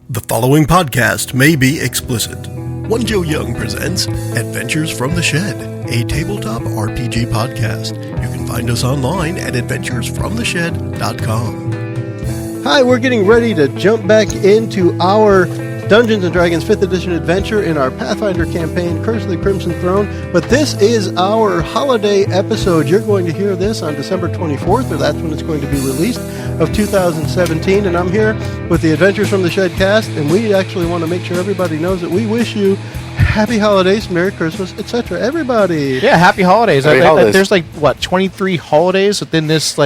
The following podcast may be explicit. One Joe Young presents Adventures from the Shed, a tabletop RPG podcast. You can find us online at adventuresfromtheshed.com. Hi, we're getting ready to jump back into our Dungeons & Dragons 5th edition adventure in our Pathfinder campaign, Curse of the Crimson Throne. But this is our holiday episode. You're going to hear this on December 24th, or that's when it's going to be released, of 2017. And I'm here with the Adventures from the Shed cast, and we actually want to make sure everybody knows that we wish you happy holidays, Merry Christmas, etc. Everybody. Yeah, happy holidays. Happy holidays. There's 23 holidays within this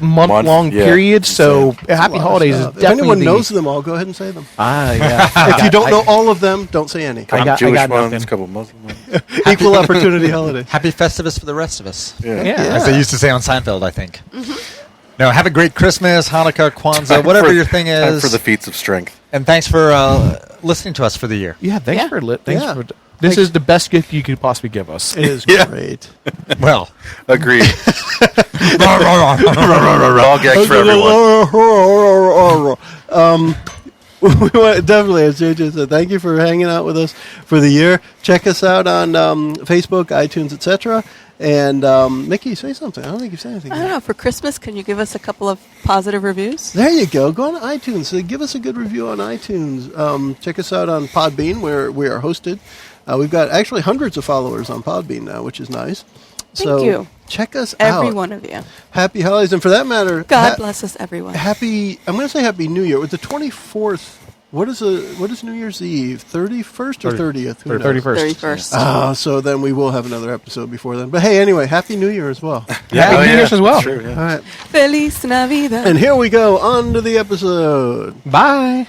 month-long period, so happy holidays is definitely. If anyone knows them all, go ahead and say them. Yeah. If you don't know all of them, don't say any. Jewish ones, a couple Muslim ones. Equal opportunity holiday. Happy Festivus for the rest of us. Yeah. As they used to say on Seinfeld, I think. Mm-hmm. No, have a great Christmas, Hanukkah, Kwanzaa, whatever your thing is. Time for the feats of strength. And thanks for listening to us for the year. Yeah, thanks for this is the best gift you could possibly give us. It is great. Well, agreed. All gags for everyone. We want, definitely, as JJ said, thank you for hanging out with us for the year. Check us out on Facebook, iTunes, etc. And Mickie, say something. I don't think you've said anything. I don't know. For Christmas, can you give us a couple of positive reviews? There you go. Go on iTunes. Give us a good review on iTunes. Check us out on Podbean, where we are hosted. We've got actually hundreds of followers on Podbean now, which is nice. Thank you. Check us out. Every one of you. Happy holidays. And for that matter, God bless us, everyone. I'm going to say Happy New Year. With the 24th, what is New Year's Eve? 31st or 30th? 31st. So then we will have another episode before then. But hey, anyway, Happy New Year as well. Happy New Year's as well. True, yeah. All right. Feliz Navidad. And here we go, on to the episode. Bye.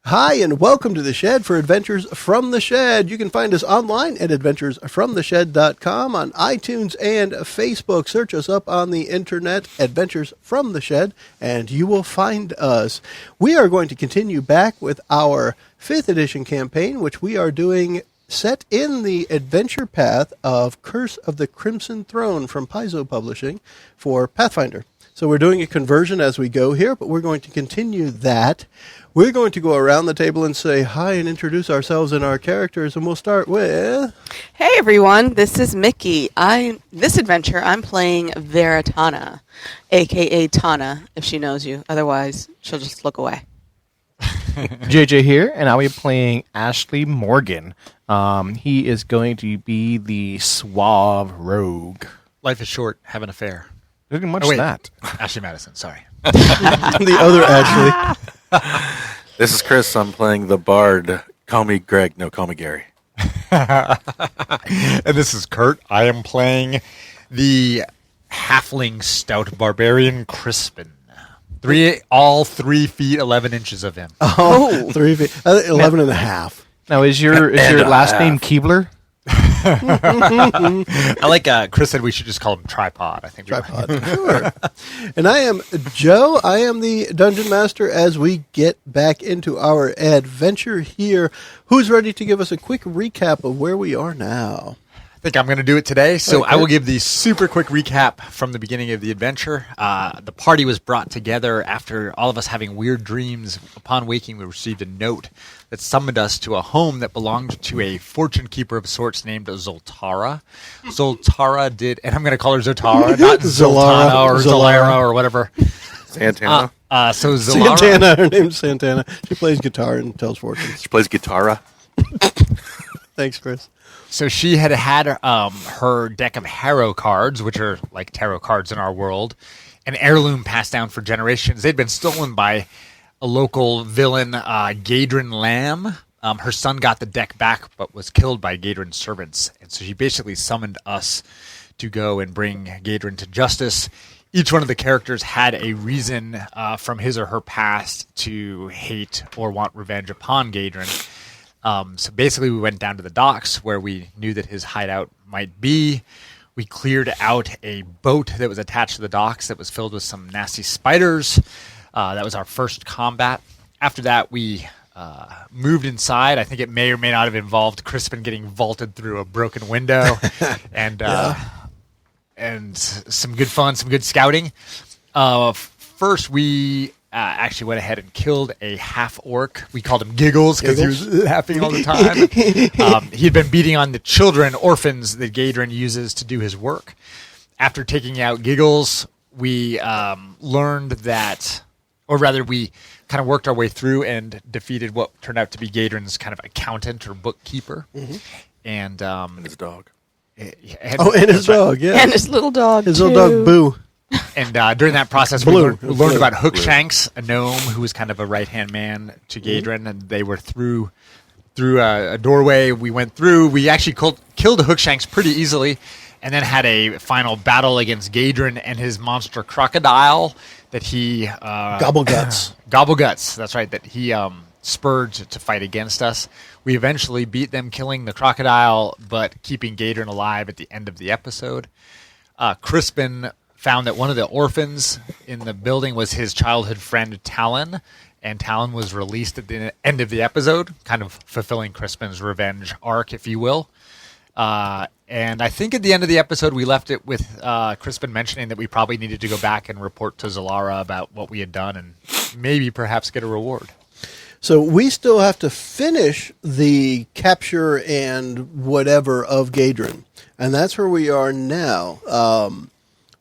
Hi, and welcome to The Shed for Adventures from the Shed. You can find us online at adventuresfromtheshed.com, on iTunes and Facebook. Search us up on the internet, Adventures from the Shed, and you will find us. We are going to continue back with our 5th edition campaign, which we are doing set in the adventure path of Curse of the Crimson Throne from Paizo Publishing for Pathfinder. So we're doing a conversion as we go here, but we're going to continue that. We're going to go around the table and say hi and introduce ourselves and our characters, and we'll start with... Hey, everyone. This is Mickie. This adventure, I'm playing Veritana, a.k.a. Tana, if she knows you. Otherwise, she'll just look away. JJ here, and I'll be playing Ashley Morgan. He is going to be the suave rogue. life is short, have an affair. Pretty much that. Ashley Madison, sorry. the other Ashley. This is Chris. I'm playing the bard. Call me Greg. No, call me Gary. And this is Kurt. I am playing the halfling stout barbarian Crispin. All 3 feet 11 inches of him. Oh, 3 feet. 11 and a half. Now, is your last name Keebler? I like Chris said we should just call him Tripod. I think Tripod. Sure. And I am Joe. I am the Dungeon Master as we get back into our adventure here. Who's ready to give us a quick recap of where we are now? I think I'm going to do it today. So Okay. I will give the super quick recap from the beginning of the adventure. The party was brought together after all of us having weird dreams. Upon waking, we received a note that summoned us to a home that belonged to a fortune keeper of sorts named Zoltara. Zoltara did, and I'm going to call her Zoltara, not Zoltana or Zolara or whatever. Santana. So Zolara. Santana. Her name's Santana. She plays guitar and tells fortunes. She plays guitarra. Thanks, Chris. So she had her deck of Harrow cards, which are like tarot cards in our world, an heirloom passed down for generations. They'd been stolen by a local villain, Gaedren Lamm. Her son got the deck back, but was killed by Gaedren's servants. And so she basically summoned us to go and bring Gaedren to justice. Each one of the characters had a reason from his or her past to hate or want revenge upon Gaedren. So basically we went down to the docks where we knew that his hideout might be. We cleared out a boat that was attached to the docks that was filled with some nasty spiders. That was our first combat. After that, we moved inside. I think it may or may not have involved Crispin getting vaulted through a broken window and some good fun, some good scouting. First, we actually went ahead and killed a half-orc. We called him Giggles because he was laughing all the time. He had been beating on the children, orphans that Gaedren uses to do his work. After taking out Giggles, we learned that, or rather we kind of worked our way through and defeated what turned out to be Gaedren's kind of accountant or bookkeeper. And his dog. And his dog, yeah. And his little dog, His too. little dog, Boo. And during that process, Blue. we learned about Hookshanks, a gnome who was kind of a right-hand man to Gaedren, and they were through a doorway. We went through. We actually killed Hookshanks pretty easily, and then had a final battle against Gaedren and his monster crocodile that he Gobbleguts. Gobbleguts. That's right. That he spurred to fight against us. We eventually beat them, killing the crocodile, but keeping Gaedren alive at the end of the episode. Crispin found that one of the orphans in the building was his childhood friend Talon, and Talon was released at the end of the episode, kind of fulfilling Crispin's revenge arc, if you will. And I think at the end of the episode, we left it with Crispin mentioning that we probably needed to go back and report to Zalara about what we had done and maybe perhaps get a reward. So we still have to finish the capture and whatever of Gaedren. And that's where we are now.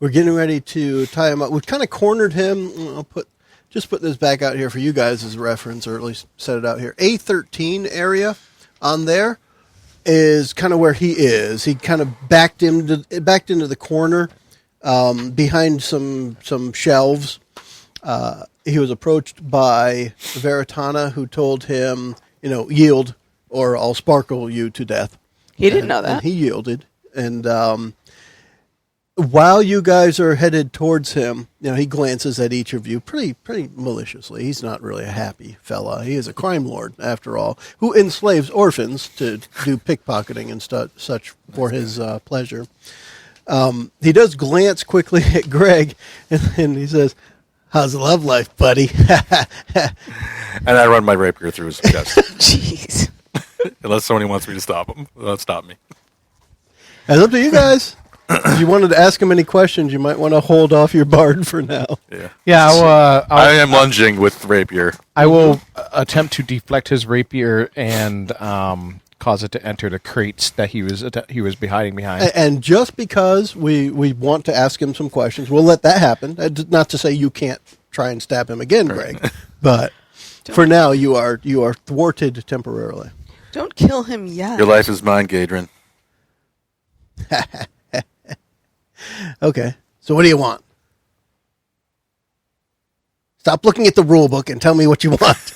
We're getting ready to tie him up. We've kind of cornered him. I'll put this back out here for you guys as a reference, or at least set it out here. A13 area on there is kind of where he is. He kind of backed into the corner behind some shelves. He was approached by Veritana, who told him, yield or I'll sparkle you to death. He didn't know that. And he yielded. And while you guys are headed towards him, he glances at each of you pretty maliciously. He's not really a happy fella. He is a crime lord, after all, who enslaves orphans to do pickpocketing and such for his pleasure. He does glance quickly at Greg, and he says, "How's the love life, buddy?" And I run my rapier through his chest. Jeez. Unless somebody wants me to stop him. Don't stop me. It's up to you guys. If you wanted to ask him any questions, you might want to hold off your bard for now. Yeah, I am lunging with rapier. I will attempt to deflect his rapier and cause it to enter the crates that he was hiding behind. And just because we want to ask him some questions, we'll let that happen. Not to say you can't try and stab him again, Greg, but for now you are thwarted temporarily. Don't kill him yet. Your life is mine, Gaedren. Okay, so what do you want? Stop looking at the rule book and tell me what you want.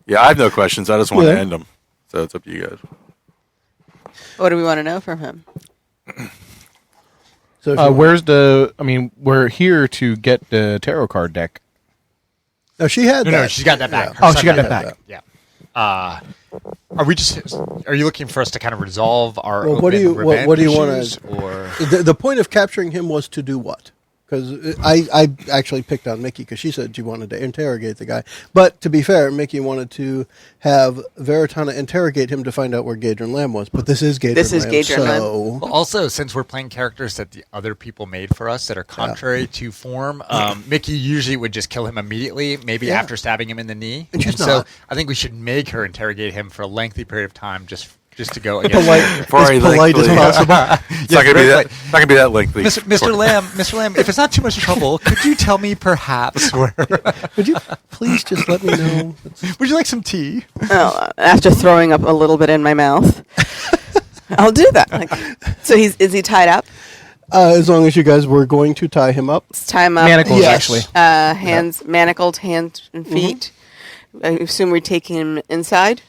Yeah, I have no questions. I just want to end them. So it's up to you guys. What do we want to know from him? So we're here to get the tarot card deck. No, she had that. No, she's got that back. Yeah. She got that back. Yeah. Are you looking for us to kind of resolve our Well, what do you want issues, to? or The point of capturing him was to do what? Because I actually picked on Mickie because she said she wanted to interrogate the guy. But to be fair, Mickie wanted to have Veritana interrogate him to find out where Gaedren Lamm was. But this is Gaedren Lamm. Well, also, since we're playing characters that the other people made for us that are contrary to form, Mickie usually would just kill him immediately, maybe after stabbing him in the knee. And she's so not. I think we should make her interrogate him for a lengthy period of time just to go against As polite as possible. It's not gonna be that lengthy. Mr. Lamb, if it's not too much trouble, could you tell me perhaps where? Would you please just let me know? Would you like some tea? Oh, after throwing up a little bit in my mouth, I'll do that. So is he tied up? As long as you guys were going to tie him up. Let's tie him up. Manacles, Yes. actually. Hands, manacled hands and feet. I assume we're taking him inside.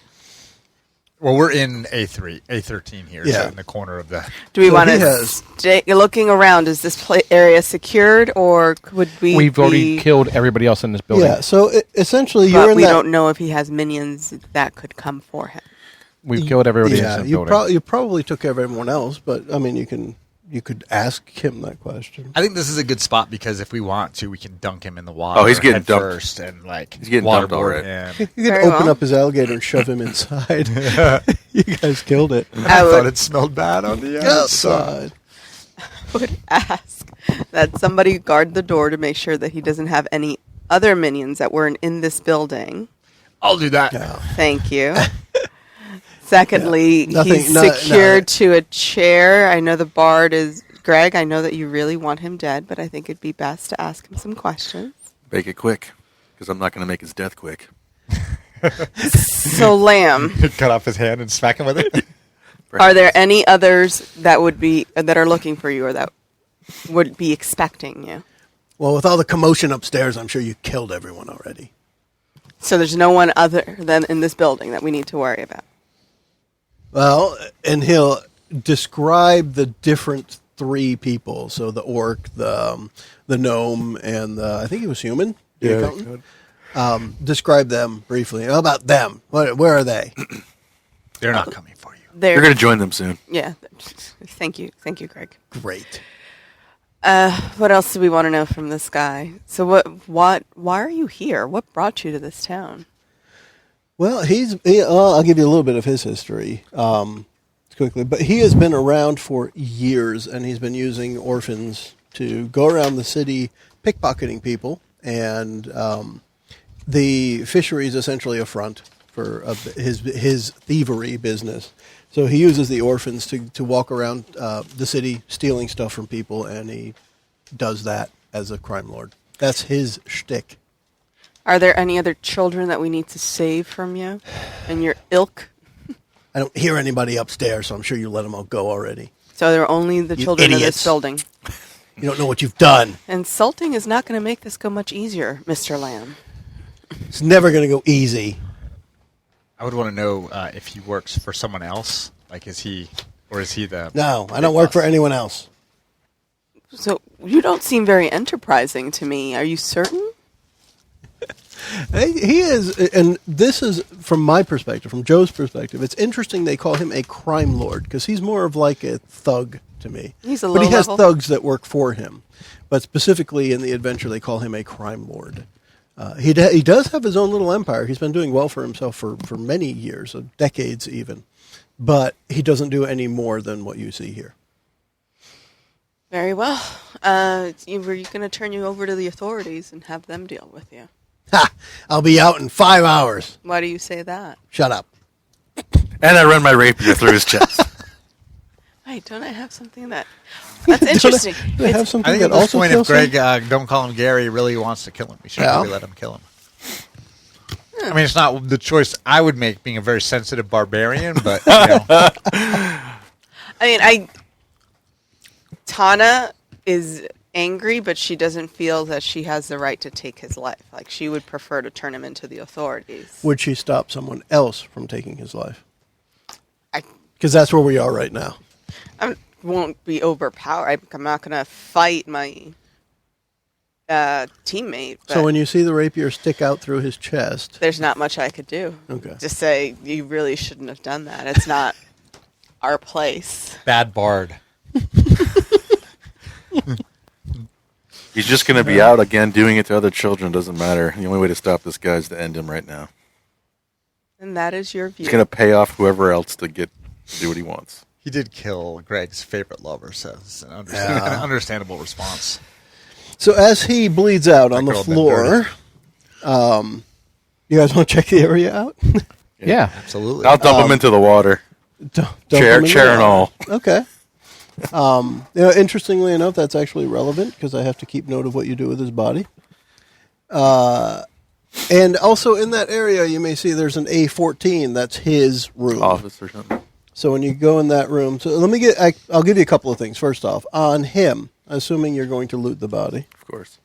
Well, we're in A13 here, Yeah. so in the corner of the. Do we So want he to has- stay looking around? Is this area secured, or would we? We've already killed everybody else in this building. Yeah, so essentially you're But in we that. don't know if he has minions that could come for him. We've killed everybody Yeah, in this you, building. you probably took care of everyone else, but I mean, you could ask him that question. I think this is a good spot because if we want to, we can dunk him in the water. Oh, he's getting head dumped. first, and He's getting dumped waterboard already. him. You could Very open well. up his alligator and shove him inside. You guys killed it. I thought it smelled bad on the outside. Outside. Would ask that somebody guard the door to make sure that he doesn't have any other minions that weren't in this building. I'll do that. Thank you. Secondly, Nothing- he's no- secured to a chair. I know the bard is... Greg, I know that you really want him dead, but I think it'd be best to ask him some questions. Make it quick, because I'm not going to make his death quick. So, Lamb, Cut off his hand and smack him with it. are there any others that are looking for you or that would be expecting you? Well, with all the commotion upstairs, I'm sure you killed everyone already. So there's no one other than in this building that we need to worry about. Well, and he'll describe the different three people. So the orc, the gnome, and I think he was human. The accountant. Describe them briefly. How about them? Where are they? They're not coming for you. You're going to join them soon. Yeah. Thank you, Greg. Great. What else do we want to know from this guy? So why are you here? What brought you to this town? Well, I'll give you a little bit of his history quickly. But he has been around for years, and he's been using orphans to go around the city pickpocketing people. And the fishery is essentially a front for his thievery business. So he uses the orphans to walk around the city stealing stuff from people, and he does that as a crime lord. That's his shtick. Are there any other children that we need to save from you and your ilk? I don't hear anybody upstairs, so I'm sure you let them all go already. So they're only the You children of idiots. this building. You don't know what you've done. Insulting is not going to make this go much easier, Mr. Lamb. It's never going to go easy. I would want to know if he works for someone else. Like, is he the... No, I don't work for anyone else. So you don't seem very enterprising to me. Are you certain? He is, and this is from my perspective, from Joe's perspective. It's interesting they call him a crime lord because he's more of like a thug to me. He's a but he has low-level. thugs that work for him. But specifically in the adventure, they call him a crime lord. He does have his own little empire. He's been doing well for himself for many years, decades even. But he doesn't do any more than what you see here. Very well. Were you going to turn you over to the authorities and have them deal with you? Ha! I'll be out in 5 hours. Why do you say that? Shut up. And I run my rapier through his chest. Wait, don't I have something that... That's interesting. Do I have something I think that at this also point, kills if him? Greg, don't call him Gary, really wants to kill him, we should probably let him kill him. I mean, it's not the choice I would make, being a very sensitive barbarian, but, you know. I mean, Tana is angry, but she doesn't feel that she has the right to take his life. Like, she would prefer to turn him into the authorities. Would she stop someone else from taking his life? I Because that's where we are right now. won't be overpowered. I'm not going to fight my teammate. But So when you see the rapier stick out through his chest, there's not much I could do. Okay. Just say, you really shouldn't have done that. It's not our place. Bad bard. He's just going to be out again doing it to other children. Doesn't matter. The only way to stop this guy is to end him right now. And that is your view. He's going to pay off whoever else to do what he wants. He did kill Greg's favorite lover, so it's an understandable response. so as he bleeds out on the girl been floor, you guys want to check the area out? Yeah. Absolutely. I'll dump him into the water. Dump Chair him in and the all. Okay. Interestingly enough, that's actually relevant because I have to keep note of what you do with his body. And also in that area, you may see there's an A14. That's his room. Office or something. So when you go in that room, so I'll give you a couple of things. First off, on him, assuming you're going to loot the body. Of course.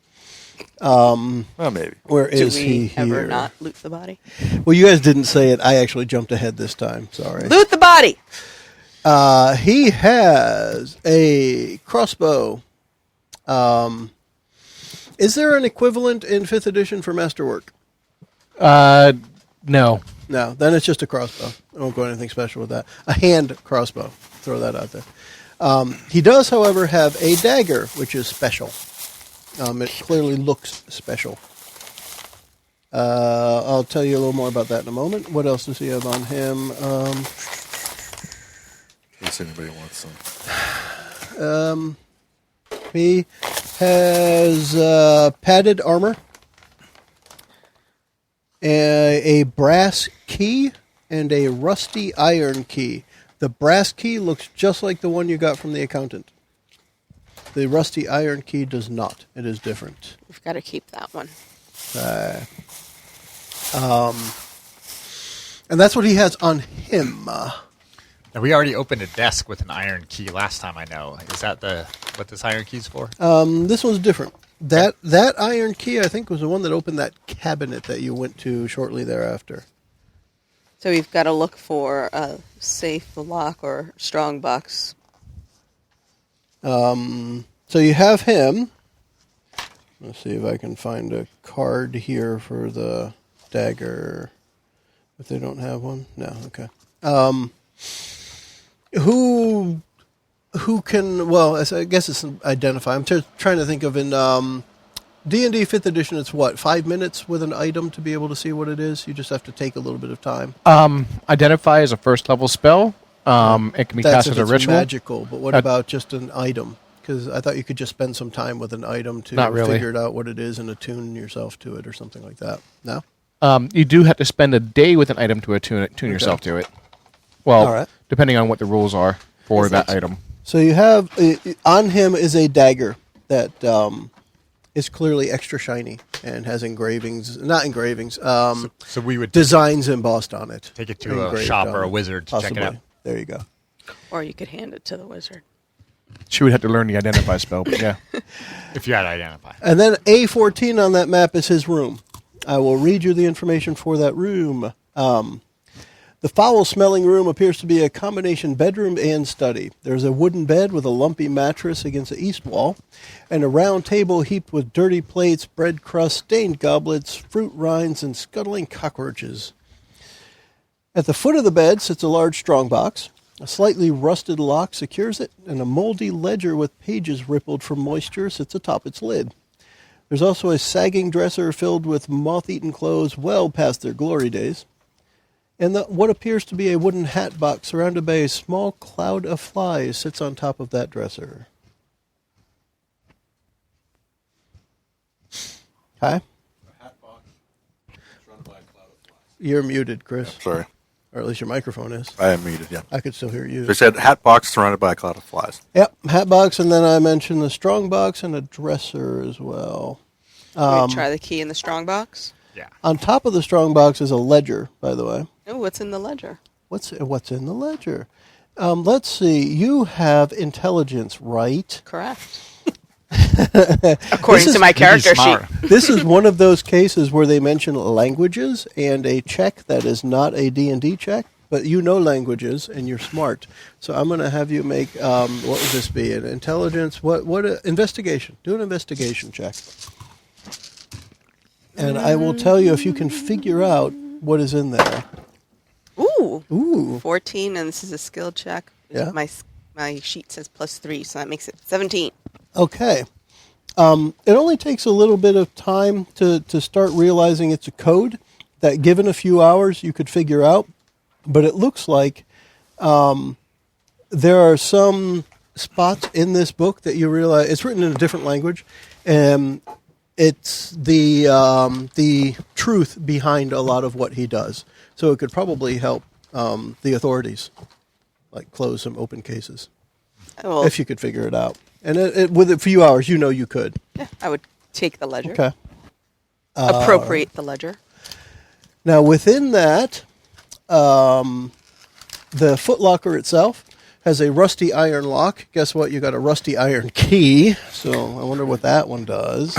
Well, maybe. Where Do is we he ever here? not loot the body? Well, you guys didn't say it. I actually jumped ahead this time. Sorry. Loot the body! He has a crossbow. Is there an equivalent in 5th edition for masterwork? No. No, then it's just a crossbow. I won't go anything special with that. A hand crossbow. Throw that out there. He does, however, have a dagger, which is special. It clearly looks special. I'll tell you a little more about that in a moment. What else does he have on him? In case anybody wants some. He has padded armor, a brass key, and a rusty iron key. The brass key looks just like the one you got from the accountant. The rusty iron key does not. It is different. We've got to keep that one. And that's what he has on him. Now, we already opened a desk with an iron key last time, I know. Is that what this iron key's for? This one's different. That iron key, I think, was the one that opened that cabinet that you went to shortly thereafter. So we've got to look for a safe lock or strong box. So you have him. Let's see if I can find a card here for the dagger. If they don't have one? No, okay. Who can, well, I guess it's identify. I'm trying to think of in D&D 5th edition, it's what, 5 minutes with an item to be able to see what it is? You just have to take a little bit of time. Identify is a first level spell. It can be cast as a ritual. Magical, but what about just an item? Because I thought you could just spend some time with an item to figure it out what it is and attune yourself to it or something like that. No? You do have to spend a day with an item to attune yourself to it. Well, all right. Depending on what the rules are for that item. So you have, on him is a dagger that is clearly extra shiny and has So we would designs embossed on it. take it to a shop or a wizard to check it out. There you go. Or you could hand it to the wizard. She would have to learn the identify spell, but yeah. If you had to identify. And then A14 on that map is his room. I will read you the information for that room. The foul-smelling room appears to be a combination bedroom and study. There's a wooden bed with a lumpy mattress against the east wall, and a round table heaped with dirty plates, bread crusts, stained goblets, fruit rinds, and scuttling cockroaches. At the foot of the bed sits a large strongbox. A slightly rusted lock secures it, and a moldy ledger with pages rippled from moisture sits atop its lid. There's also a sagging dresser filled with moth-eaten clothes well past their glory days. And what appears to be a wooden hat box surrounded by a small cloud of flies sits on top of that dresser. Hi? A hat box surrounded by a cloud of flies. You're muted, Chris. Sorry. Or at least your microphone is. I am muted, yeah. I could still hear you. They said hat box surrounded by a cloud of flies. Yep, hat box, and then I mentioned the strong box and a dresser as well. We try the key in the strong box. Yeah. On top of the strong box is a ledger, by the way. Oh, what's in the ledger? What's in the ledger? Let's see. You have intelligence, right? Correct. According to my character sheet. This is one of those cases where they mention languages and a check that is not a D&D check, but you know languages and you're smart. So I'm going to have you make, what would this be? An intelligence, investigation. Do an investigation check. And I will tell you if you can figure out what is in there. Ooh. 14, and this is a skill check. Yeah. My sheet says +3, so that makes it 17. Okay. It only takes a little bit of time to start realizing it's a code that given a few hours you could figure out. But it looks like there are some spots in this book that you realize it's written in a different language. And it's the truth behind a lot of what he does. So it could probably help the authorities, like close some open cases, if you could figure it out. And with a few hours, you could. Yeah, I would take the ledger. Okay. Appropriate the ledger. Now, within that, the footlocker itself has a rusty iron lock. Guess what? You got a rusty iron key. So I wonder what that one does.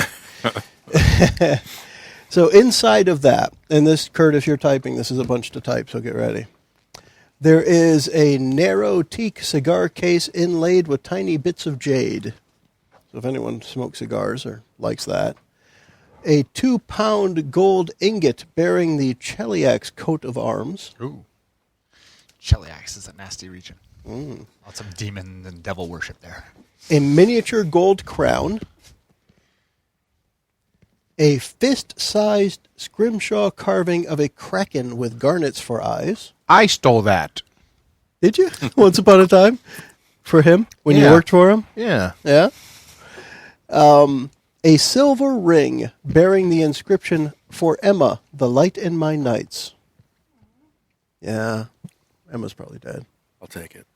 So inside of that, and this, Kurt, if you're typing, this is a bunch to type, so get ready. There is a narrow teak cigar case inlaid with tiny bits of jade. So if anyone smokes cigars or likes that. A 2-pound gold ingot bearing the Cheliax coat of arms. Ooh. Cheliax is a nasty region. Lots of demon and devil worship there. A miniature gold crown. A fist-sized scrimshaw carving of a kraken with garnets for eyes. I stole that. Did you? Once upon a time? For him? When you Yeah. worked for him? Yeah. Yeah. A silver ring bearing the inscription, "For Emma, the light in my nights." Yeah, Emma's probably dead. I'll take it.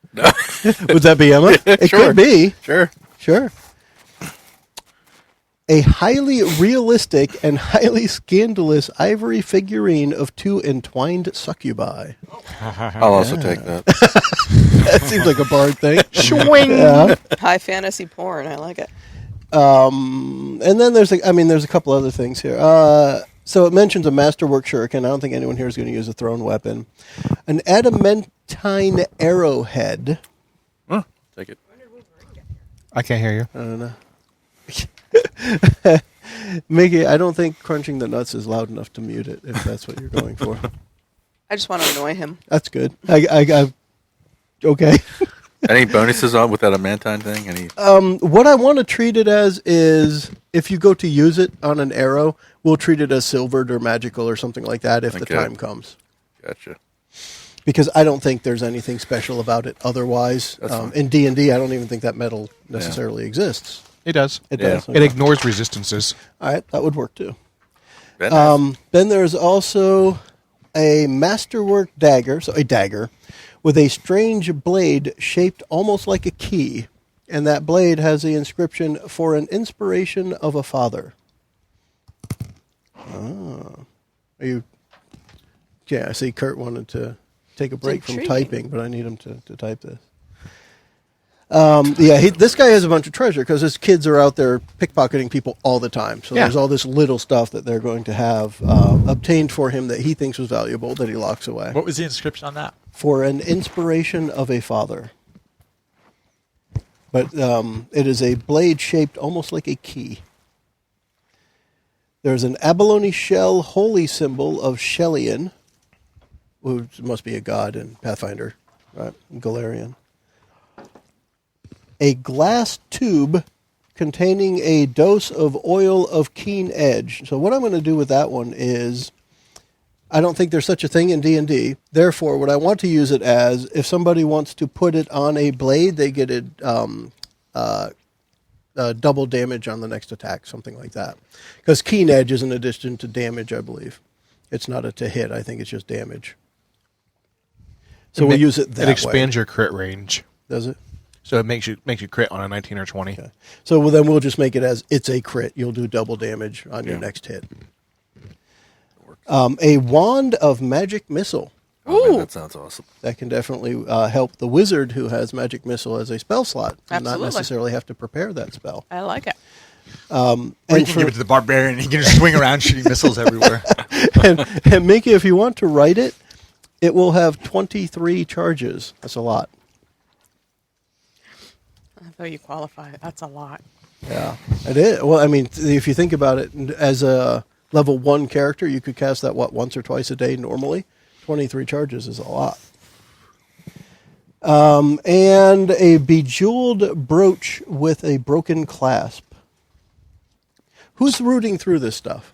Would that be Emma? It Sure. could be. Sure. A highly realistic and highly scandalous ivory figurine of two entwined succubi. I'll also take that. That seems like a bard thing. Swing. Yeah. High fantasy porn. I like it. And then there's a couple other things here. So it mentions a masterwork shuriken. I don't think anyone here is going to use a thrown weapon. An adamantine arrowhead. Take it. I can't hear you. I don't know. Mickie, I don't think crunching the nuts is loud enough to mute it, if that's what you're going for. I just want to annoy him. That's good. Okay. Any bonuses on with that adamantine thing? What I want to treat it as is, if you go to use it on an arrow, we'll treat it as silvered or magical or something like that if the Okay. time comes. Gotcha. Because I don't think there's anything special about it otherwise. That's fine. In D&D, I don't even think that metal necessarily exists. It does. It Yeah. does. It ignores resistances. All right, that would work too. Very nice. Then there's also a masterwork dagger, so a dagger, with a strange blade shaped almost like a key. And that blade has the inscription, "For an inspiration of a father." Oh. Are you... Yeah, I see Kurt wanted to take a break from intriguing. typing, but I need him to type this. This guy has a bunch of treasure because his kids are out there pickpocketing people all the time. So Yeah. there's all this little stuff that they're going to have obtained for him that he thinks was valuable that he locks away. What was the inscription on that? For an inspiration of a father. But it is a blade shaped almost like a key. There's an abalone shell holy symbol of Shellian, which must be a god in Pathfinder, right? Galarian. A glass tube containing a dose of oil of keen edge. So what I'm going to do with that one is, I don't think there's such a thing in D&D. Therefore, what I want to use it as, if somebody wants to put it on a blade, they get it double damage on the next attack, something like that. Because keen edge is an addition to damage, I believe. It's not a to hit. I think it's just damage. So we'll use it that way. It expands your crit range. Does it? So it makes you crit on a 19 or 20. Okay. So then we'll just make it as it's a crit. You'll do double damage on your next hit. A wand of magic missile. Oh, man, that sounds awesome. That can definitely help the wizard who has magic missile as a spell slot and not Absolutely. necessarily have to prepare that spell. I like it. Or you And, can give it to the barbarian. He can just swing around shooting missiles everywhere. and Mickie, if you want to write it, it will have 23 charges. That's a lot. Though you qualify it, that's a lot. Yeah, it is. Well, I mean, if you think about it, as a level 1 character, you could cast that, once or twice a day normally. 23 charges is a lot. And a bejeweled brooch with a broken clasp. Who's rooting through this stuff?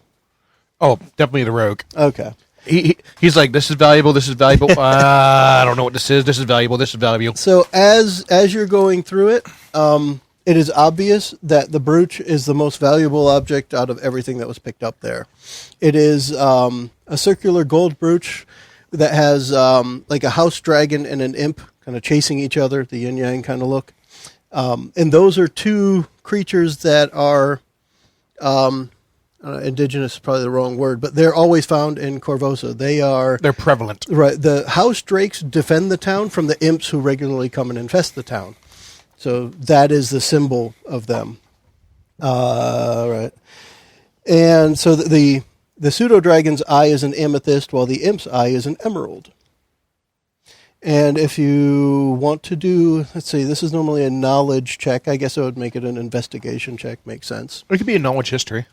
Oh, definitely the rogue. Okay. He's like, this is valuable, this is valuable. I don't know what this is. This is valuable, this is valuable. So as you're going through it, it is obvious that the brooch is the most valuable object out of everything that was picked up there. It is a circular gold brooch that has like a house dragon and an imp kind of chasing each other, the yin-yang kind of look. And those are two creatures that are... indigenous is probably the wrong word, but they're always found in Corvosa. They're prevalent. Right. The house drakes defend the town from the imps who regularly come and infest the town. So that is the symbol of them. Right. And so the pseudo-dragon's eye is an amethyst, while the imp's eye is an emerald. And if you want to do, let's see, this is normally a knowledge check. I guess I would make it an investigation check. Makes sense. It could be a knowledge history.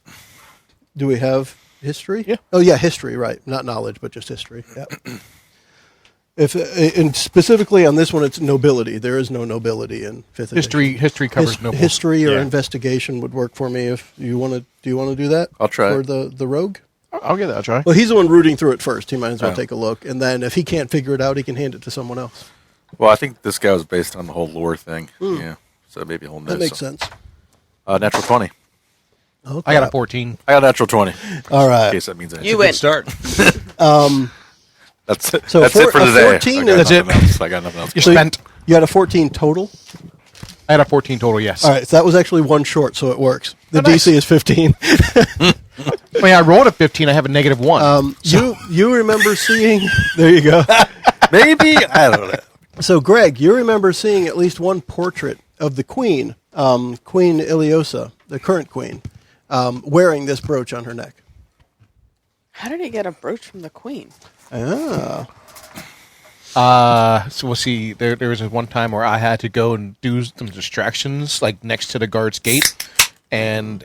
Do we have history? Yeah. Oh, yeah, history, right. Not knowledge, but just history. Yeah. And specifically on this one, it's nobility. There is no nobility in 5th edition. History covers nobles. History or Yeah. investigation would work for me if you want to. Do you want to do that? I'll try. For the rogue? I'll give that a try. Well, he's the one rooting through it first. He might as well Oh. take a look. And then if he can't figure it out, he can hand it to someone else. Well, I think this guy was based on the whole lore thing. Yeah. So maybe he'll know. That makes something. sense. Natural 20. Okay. I got a 14. I got a natural 20. All In right. case that means anything. You win. Start. That's it. So That's it for a today. 14 That's it. I got nothing else. You're So spent. You had a 14 total? I had a 14 total, yes. All right, so that was actually one short, so it works. The nice. DC is 15. I mean, I rolled a 15. I have a negative 1. You remember seeing... There you go. Maybe? I don't know. So, Greg, you remember seeing at least one portrait of the queen, Queen Iliosa, the current queen, wearing this brooch on her neck. How did he get a brooch from the queen? Ah. So we'll see. There was one time where I had to go and do some distractions, like next to the guard's gate, and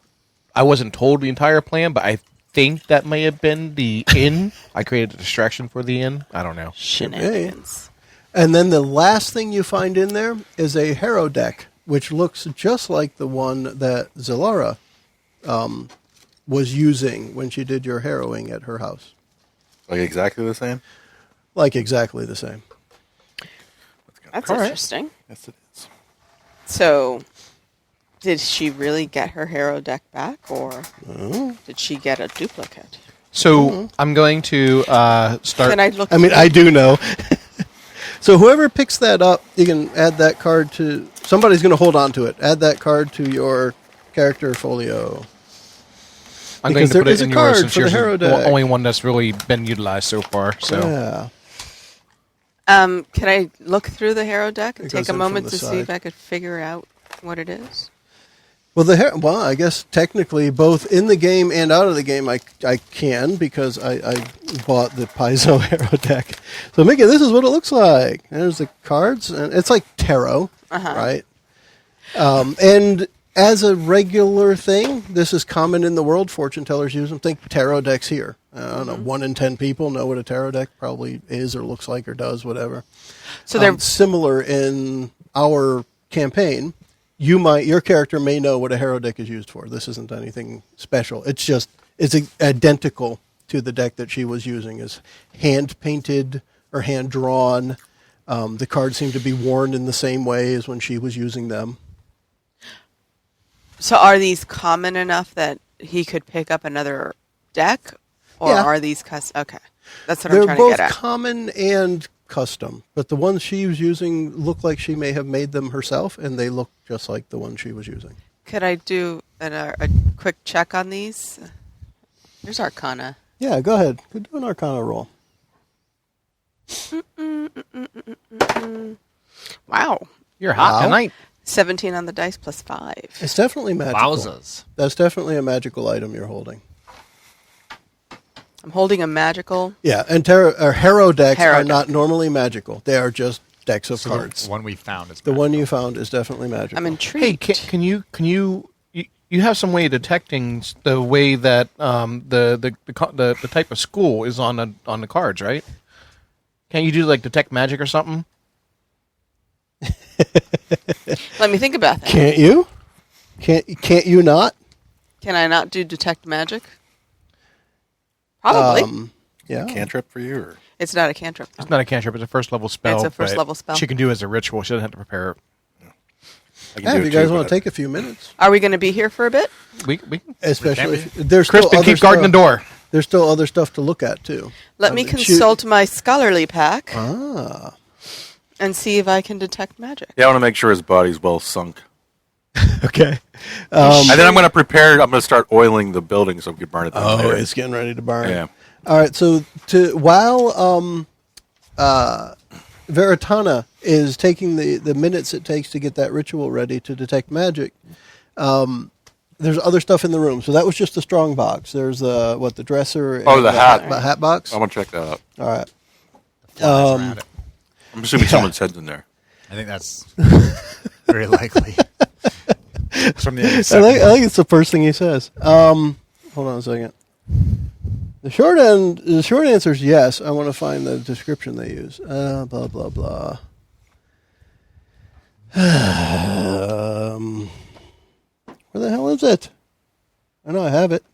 I wasn't told the entire plan, but I think that may have been the inn. I created a distraction for the inn. I don't know. Shenanigans. And then the last thing you find in there is a harrow deck, which looks just like the one that Zilara was using when she did your harrowing at her house. Like exactly the same? Like exactly the same. That's All right. interesting. Yes, it is. So, did she really get her harrow deck back, or did she get a duplicate? So I'm going to start. Can I look? I mean, I do know. So whoever picks that up, you can add that card to... Somebody's going to hold on to it. Add that card to your character folio. I'm going because to there put it is a in card yours since for the yours is harrow the deck. only one that's really been utilized so far. So Yeah. Can I look through the harrow deck and It take goes a in moment from to the see if side. I could figure out what it is? Well, I guess technically both in the game and out of the game I can, because I bought the Paizo Harrow deck. So, Mickie, this is what it looks like. There's the cards, and it's like tarot, right? And as a regular thing, this is common in the world. Fortune tellers use them. Think tarot decks here. I don't know, 1 in 10 people know what a tarot deck probably is or looks like or does, whatever. So they're Similar in our campaign. Your character may know what a harrow deck is used for. This isn't anything special. It's identical to the deck that she was using. Is hand painted or hand drawn. The cards seem to be worn in the same way as when she was using them. So are these common enough that he could pick up another deck, or Yeah. are these okay? That's what I'm They're trying to both get at. common and custom, but the ones she was using look like she may have made them herself, and they look just like the ones she was using. Could I do a quick check on these? There's Arcana. Yeah, go ahead. Go do an Arcana roll. Wow. you're hot Wow. tonight. 17 on the dice plus 5. It's definitely magical. Wowzers. That's definitely a magical item you're holding. I'm holding a magical. Yeah, and harrow decks Harrow are deck. not normally magical. They are just decks of So cards. the one we found is The one you found is definitely magical. I'm Hey, intrigued. can you have some way of detecting the way that the type of school is on the cards, right? Can't you do like detect magic or something? Let me think about that. Can't you? Can't you not? Can I not do detect magic? Probably. Yeah. Cantrip for you? Or? It's not a cantrip. though. It's not a cantrip; it's a first level spell. It's a first but level spell. She can do it as a ritual. She doesn't have to prepare it. I can Yeah, do if it you guys too, want but to take a few minutes, Are we going to be here for a bit? We can. especially can if there's still Crispin, other keep guarding the stuff- door. There's still other stuff to look at too. Let me Shoot- consult my scholarly pack Ah, and see if I can detect magic. Yeah, I want to make sure his body's well sunk. okay. And then I'm going to start oiling the building so we can burn it down Oh, later. it's getting ready to burn. Yeah. All right. So while Veritana is taking the minutes it takes to get that ritual ready to detect magic, there's other stuff in the room. So that was just the strong box. There's the dresser. And the hat. the hat box. I'm going to check that out. All right. Flies around it. I'm assuming someone's head's in there. I think that's very likely. It's from the I 70s. think it's the first thing he says. Hold on a second. The short answer is yes. I want to find the description they use. Blah blah blah. Where the hell is it? I know I have it.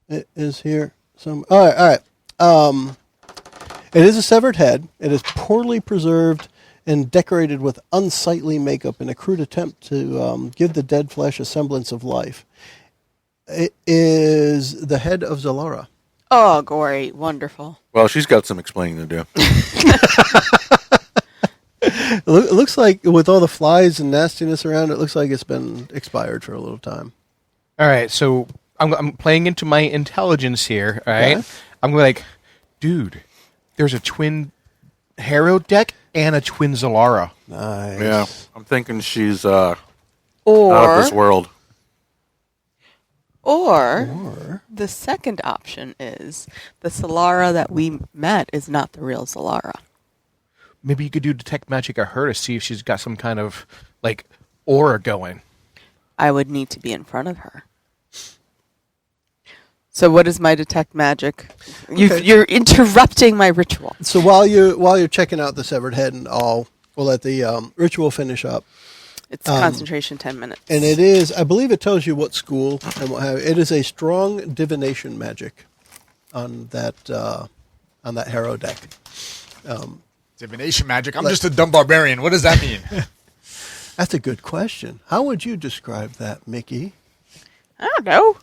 It is here. All right. It is a severed head. It is poorly preserved and decorated with unsightly makeup in a crude attempt to give the dead flesh a semblance of life. It is the head of Zalara. Oh, great. Wonderful. Well, she's got some explaining to do. It looks like with all the flies and nastiness around, it looks like it's been expired for a little time. All right, so I'm playing into my intelligence here. All right, Okay. I'm like, dude, there's a twin Harrow deck and a twin Zalara. Nice. Yeah, I'm thinking she's out Or, of this world. or the second option is the Solara that we met is not the real Solara. Maybe you could do detect magic at her to see if she's got some kind of like aura going. I would need to be in front of her. So what is my detect magic? Okay. You're interrupting my ritual. So while you're checking out the severed head and all, we'll let the ritual finish up. It's concentration 10 minutes. And it is, I believe it tells you what school and what have you. It is a strong divination magic on that Harrow deck. Divination magic. I'm just a dumb barbarian. What does that mean? That's a good question. How would you describe that, Mickie? I don't know.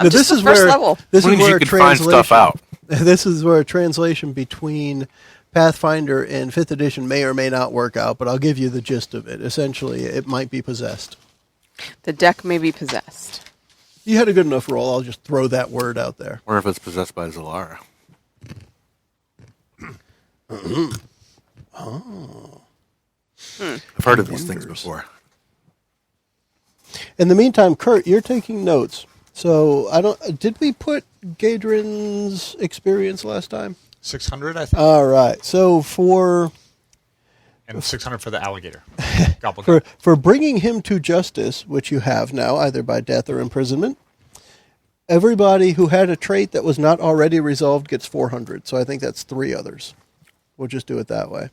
Now, Just the first level. This is Means where you a can find translation. stuff out. This is where a translation between Pathfinder and 5th edition may or may not work out, but I'll give you the gist of it. Essentially, it might be possessed. The deck may be possessed. You had a good enough roll. I'll just throw that word out there. Or if it's possessed by Zalara. I've heard of these things before. In the meantime, Kurt, you're taking notes. So did we put Gaedren's experience last time? 600, I think. All right. So And 600 for the alligator. Gobble, for bringing him to justice, which you have now, either by death or imprisonment, everybody who had a trait that was not already resolved gets 400. So I think that's 3 others. We'll just do it that way.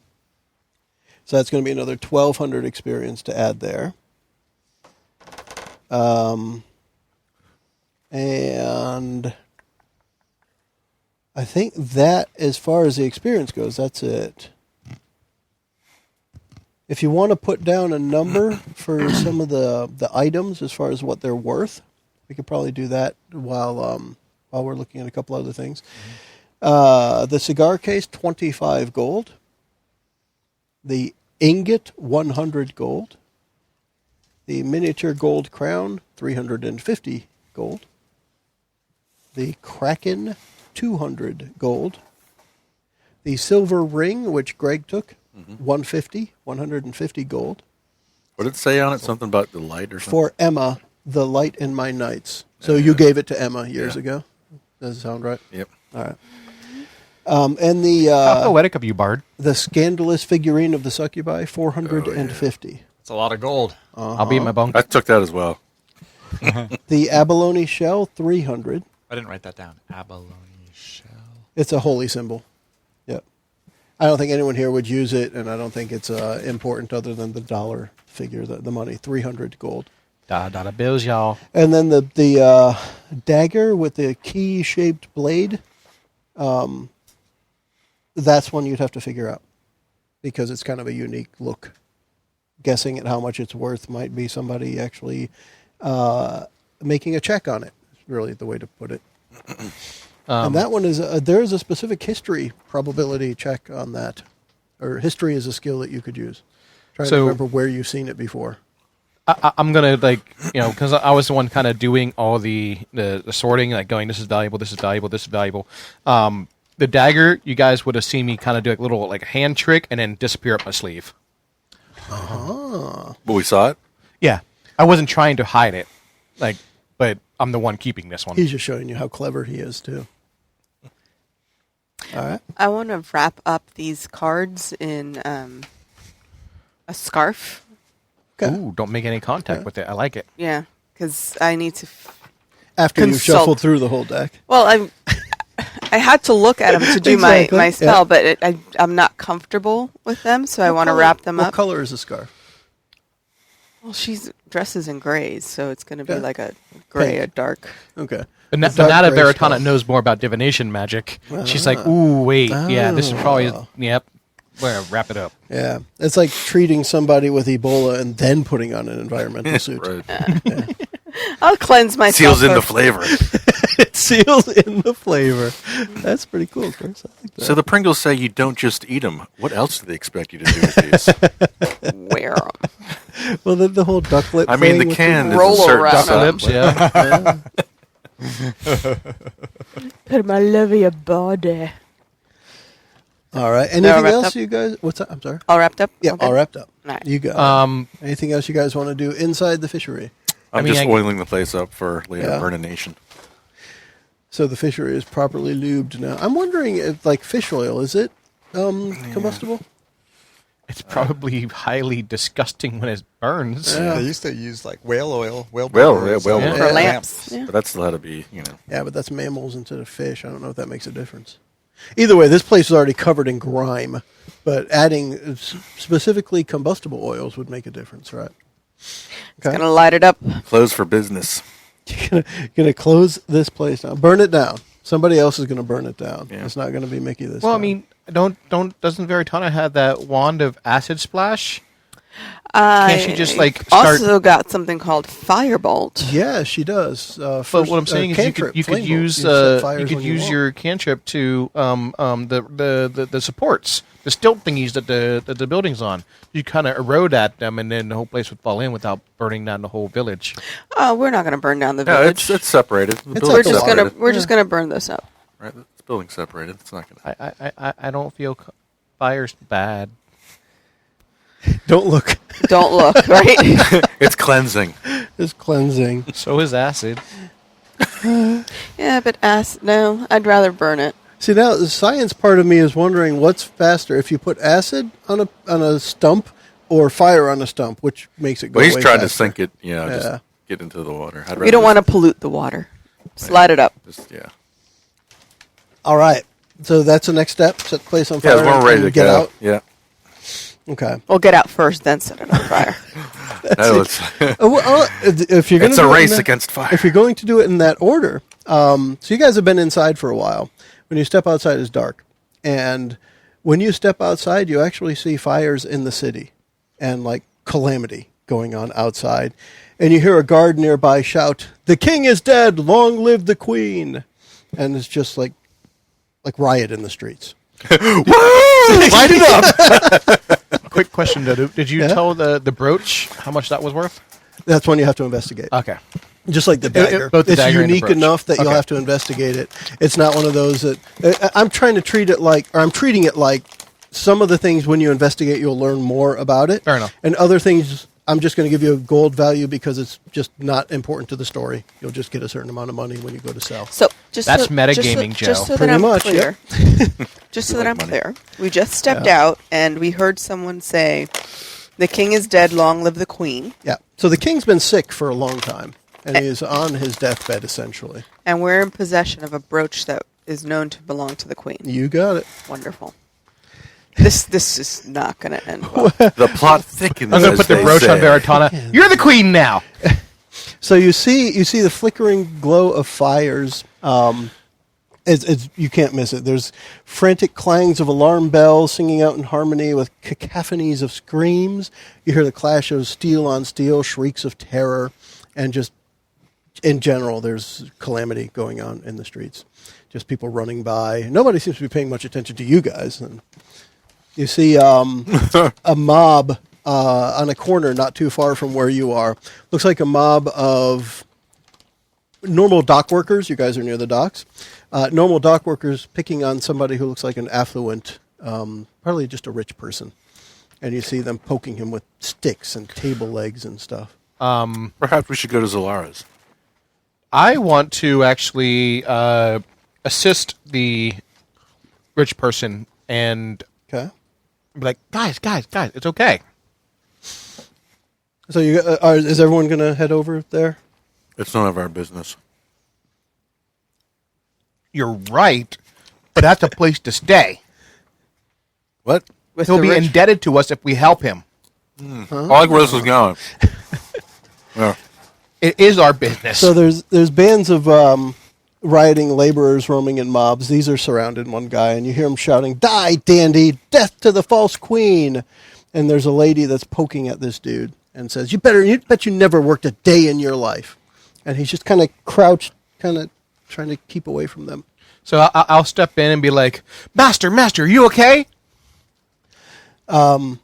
So that's going to be another 1,200 experience to add there. And I think that, as far as the experience goes, that's it. If you want to put down a number for some of the items as far as what they're worth, we could probably do that while we're looking at a couple other things. The cigar case, 25 gold. The ingot, 100 gold. The miniature gold crown, 350 gold. The kraken, 200 gold. The silver ring, which Greg took, 150 gold. What did it say on it? Something about the light or something? For Emma, the light in my nights. So you gave it to Emma years ago. Does it sound right? Yep. All right. And the How poetic of you, Bard. the scandalous figurine of the succubi, 450. It's a lot of gold. I'll be in my bunk. I took that as well. The abalone shell, 300. I didn't write that down. Abalone shell. It's a holy symbol. Yep. I don't think anyone here would use it, and I don't think it's important other than the dollar figure, the money, 300 gold. Dollar bills, y'all. And then the dagger with the key-shaped blade, that's one you'd have to figure out because it's kind of a unique look. Guessing at how much it's worth might be somebody actually making a check on it. Is really the way to put it. And that one is there is a specific history probability check on that, or history is a skill that you could use. Trying to remember where you've seen it before. I'm gonna because I was the one kind of doing all the sorting, like going, this is valuable, this is valuable, this is valuable. The dagger, you guys would have seen me kind of do a little like hand trick and then disappear up my sleeve. Uh-huh. But we saw it? Yeah, I wasn't trying to hide it, but I'm the one keeping this one. He's just showing you how clever he is too. All right. I want to wrap up these cards in a scarf. Okay. Ooh, don't make any contact with it. I like it. Yeah, because I need to. After you consult. shuffled through the whole deck. Well, I had to look at them to do Exactly, my spell, yeah. but I'm not comfortable with them, so I want to wrap them What up. color is the scarf? Well, she's dresses in grays, so it's going to be Yeah. like a gray, Pink. a dark. Okay. But It's now dark that gray Veritana skull. knows more about divination magic, she's like, ooh, wait, yeah, this is probably, yep, well, wrap it up. Yeah. It's like treating somebody with Ebola and then putting on an environmental suit. Right. Yeah. I'll cleanse myself. Seals in the first. flavor. It seals in the flavor. That's pretty cool, Chris. I like that. So the Pringles say you don't just eat them. What else do they expect you to do with these? Wear 'em. Well, the whole duck lip I mean, thing the with can is a roll certain around. size. Lips, yeah. Put my love in your body. All right. All Anything wrapped else up? you guys? What's that? I'm sorry. All wrapped up? Yeah, Okay. all wrapped up. All right. You got it. Anything else you guys want to do inside the fishery? I'm mean, just I- oiling the place up for later Yeah. burnination. So the fishery is properly lubed now. I'm wondering if, like, fish oil, is it combustible? It's probably highly disgusting when it burns. Yeah. They used to use like whale oil, whale Whale blubber, oil. Yeah. For lamps. Yeah. But that's allowed to be, you know. Yeah, but that's mammals instead of fish. I don't know if that makes a difference. Either way, this place is already covered in grime, but adding specifically combustible oils would make a difference, right? Okay. Gonna light it up. Closed for business. You're gonna close this place down. Burn it down. Somebody else is gonna burn it down. Yeah. It's not gonna be Mickie this Well, I time. mean, doesn't Veritana have that wand of acid splash? Can't she just, like, start- Also got something called Firebolt. Yeah, she does. But what I'm saying is, you could use your cantrip to the supports, the stilt thingies that the building's on. You kind of erode at them, and then the whole place would fall in without burning down the whole village. Oh, we're not gonna burn down the No, village. it's separated. The It's building's we're just separated. gonna just gonna burn this up. Right, the building's separated. It's not gonna. I don't feel fire's bad. Don't look. Don't look, right? It's cleansing. It's cleansing. So is acid. Yeah, but no, I'd rather burn it. See, now the science part of me is wondering what's faster, if you put acid on a stump or fire on a stump, which makes it go. Well, he's way trying to faster. sink it. You know, Yeah. just get into the water. We don't want to pollute the water. Slide it up. Yeah. All right. So that's the next step. Set the place on fire. Yeah, we're ready and to get go. out. Yeah. Okay. We'll get out first, then set it on fire. No, it's If you're going it's a race against fire. If you're going to do it in that order, so you guys have been inside for a while. When you step outside, it's dark, and when you step outside, you actually see fires in the city, and like calamity going on outside, and you hear a guard nearby shout, "The king is dead! Long live the queen!" And it's just like riot in the streets. Light it up. Quick question, though. Did you tell the brooch how much that was worth? That's when you have to investigate. Okay. Just like the dagger. both the It's dagger and the unique brooch. enough that you'll Okay. have to investigate it. It's not one of those that I'm trying to treat it like, or I'm treating it like some of the things when you investigate, you'll learn more about it. Fair enough. And other things, I'm just going to give you a gold value because it's just not important to the story. You'll just get a certain amount of money when you go to sell. So just That's so, metagaming, Joe. Just so Pretty that I'm much, clear. Just so that like I'm money. clear. We just stepped out and we heard someone say, "The king is dead. Long live the queen." Yeah. So the king's been sick for a long time, and he is on his deathbed essentially. And we're in possession of a brooch that is known to belong to the queen. You got it. Wonderful. This is not going to end well. The plot thickens. I'm going as to put the they brooch on say. Veritana. You're the queen now. So you see the flickering glow of fires. It's you can't miss it. There's frantic clangs of alarm bells singing out in harmony with cacophonies of screams. You hear the clash of steel on steel, shrieks of terror, and just in general, there's calamity going on in the streets. Just people running by. Nobody seems to be paying much attention to you guys. And you see a mob on a corner not too far from where you are. Looks like a mob of normal dock workers. You guys are near the docks. Normal dock workers picking on somebody who looks like an affluent, probably just a rich person. And you see them poking him with sticks and table legs and stuff. Perhaps we should go to Zalara's. I want to actually assist the rich person and Okay. be like, guys, it's okay. So is everyone going to head over there? It's none of our business. You're right, but that's a place to stay. What? With He'll the be rich- indebted to us if we help him. I like where this is going. Yeah. It is our business. So there's bands of rioting laborers roaming in mobs. These are surrounding one guy, and you hear him shouting, "Die, dandy! Death to the false queen!" And there's a lady that's poking at this dude and says, "You bet you never worked a day in your life." and he's just kind of crouched, kind of trying to keep away from them. So I'll step in and be like, Master, are you okay? Let's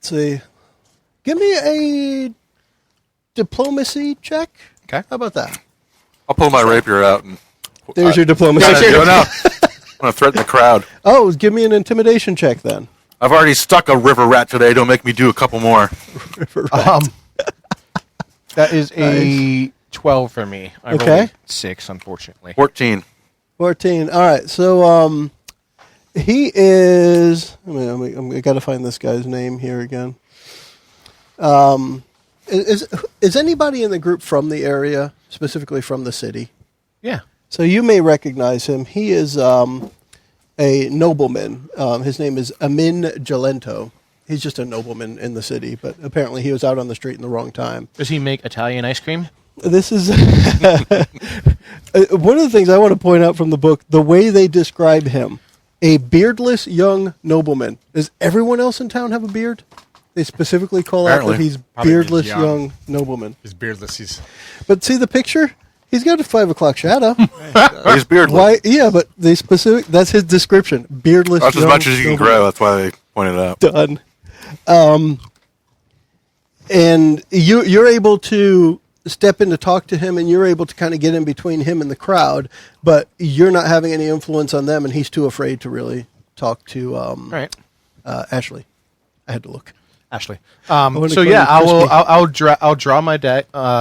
see. Give me a diplomacy check. Okay. How about that? I'll pull my rapier out and. There's your diplomacy I'm check. gonna threaten the crowd. Oh, give me an intimidation check then. I've already stuck a river rat today. Don't make me do a couple more. That is a 12 for me. I Okay. rolled 6, unfortunately. 14. 14. All right. So he is. I got to find this guy's name here again. Is anybody in the group from the area, specifically from the city? Yeah. So you may recognize him. He is a nobleman. His name is Amin Jalento. He's just a nobleman in the city, but apparently he was out on the street in the wrong time. Does he make Italian ice cream? This is one of the things I want to point out from the book, the way they describe him. A beardless young nobleman. Does everyone else in town have a beard? They specifically call out that Apparently. he's Probably means beardless young. young nobleman. He's beardless. But see the picture? He's got a 5 o'clock shadow. He's beardless. Why? Yeah, but they specific. That's his description. Beardless. That's as young much as you can nobleman. grow. That's why they pointed it out. Done. And you're able to step in to talk to him, and you're able to kind of get in between him and the crowd, but you're not having any influence on them, and he's too afraid to really talk to Right. Ashley. I had to look. Ashley. wanna So call yeah, you Crispy. I'll draw my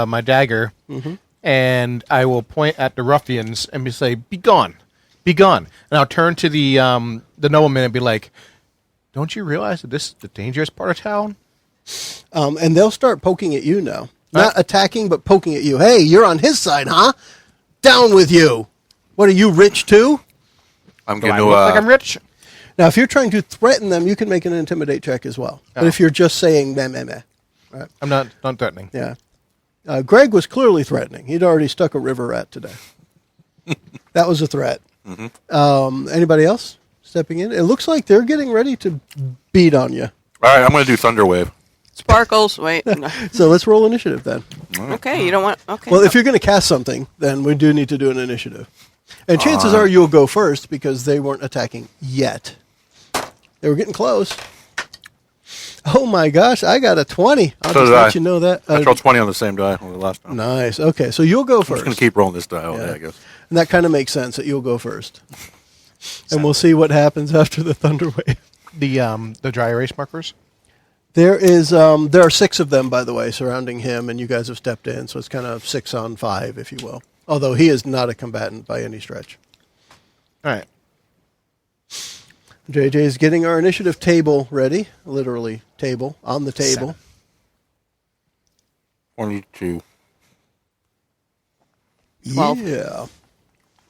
my dagger, and I will point at the ruffians and say, "Be gone, be gone!" And I'll turn to the nobleman and be like, "Don't you realize that this is the dangerous part of town?" And they'll start poking at you now. Not attacking, but poking at you. Hey, you're on his side, huh? Down with you. What, are you rich too? I'm Do I going look like I'm to. rich? Now, if you're trying to threaten them, you can make an intimidate check as well. But if you're just saying meh, meh, meh. I'm not threatening. Yeah. Greg was clearly threatening. He'd already stuck a river rat today. That was a threat. Anybody else stepping in? It looks like they're getting ready to beat on you. All right, I'm going to do Thunder Wave. Sparkles. Wait. No. So let's roll initiative then. Okay, you don't want. Okay. Well, if you're going to cast something, then we do need to do an initiative. And chances are you'll go first because they weren't attacking yet. They were getting close. Oh my gosh, I got a 20. I'll So just did let I. you know that. I rolled 20 on the same die on the last time. Nice. Okay, so you'll go I'm first. just going to keep rolling this die all day, Yeah. I guess. And that kind of makes sense that you'll go first. And we'll see what happens after the thunder wave. The dry erase markers. There are 6 of them, by the way, surrounding him, and you guys have stepped in, so it's kind of 6 on 5, if you will. Although he is not a combatant by any stretch. All right. JJ is getting our initiative table ready, literally table, on the table. 22. 12. Yeah. All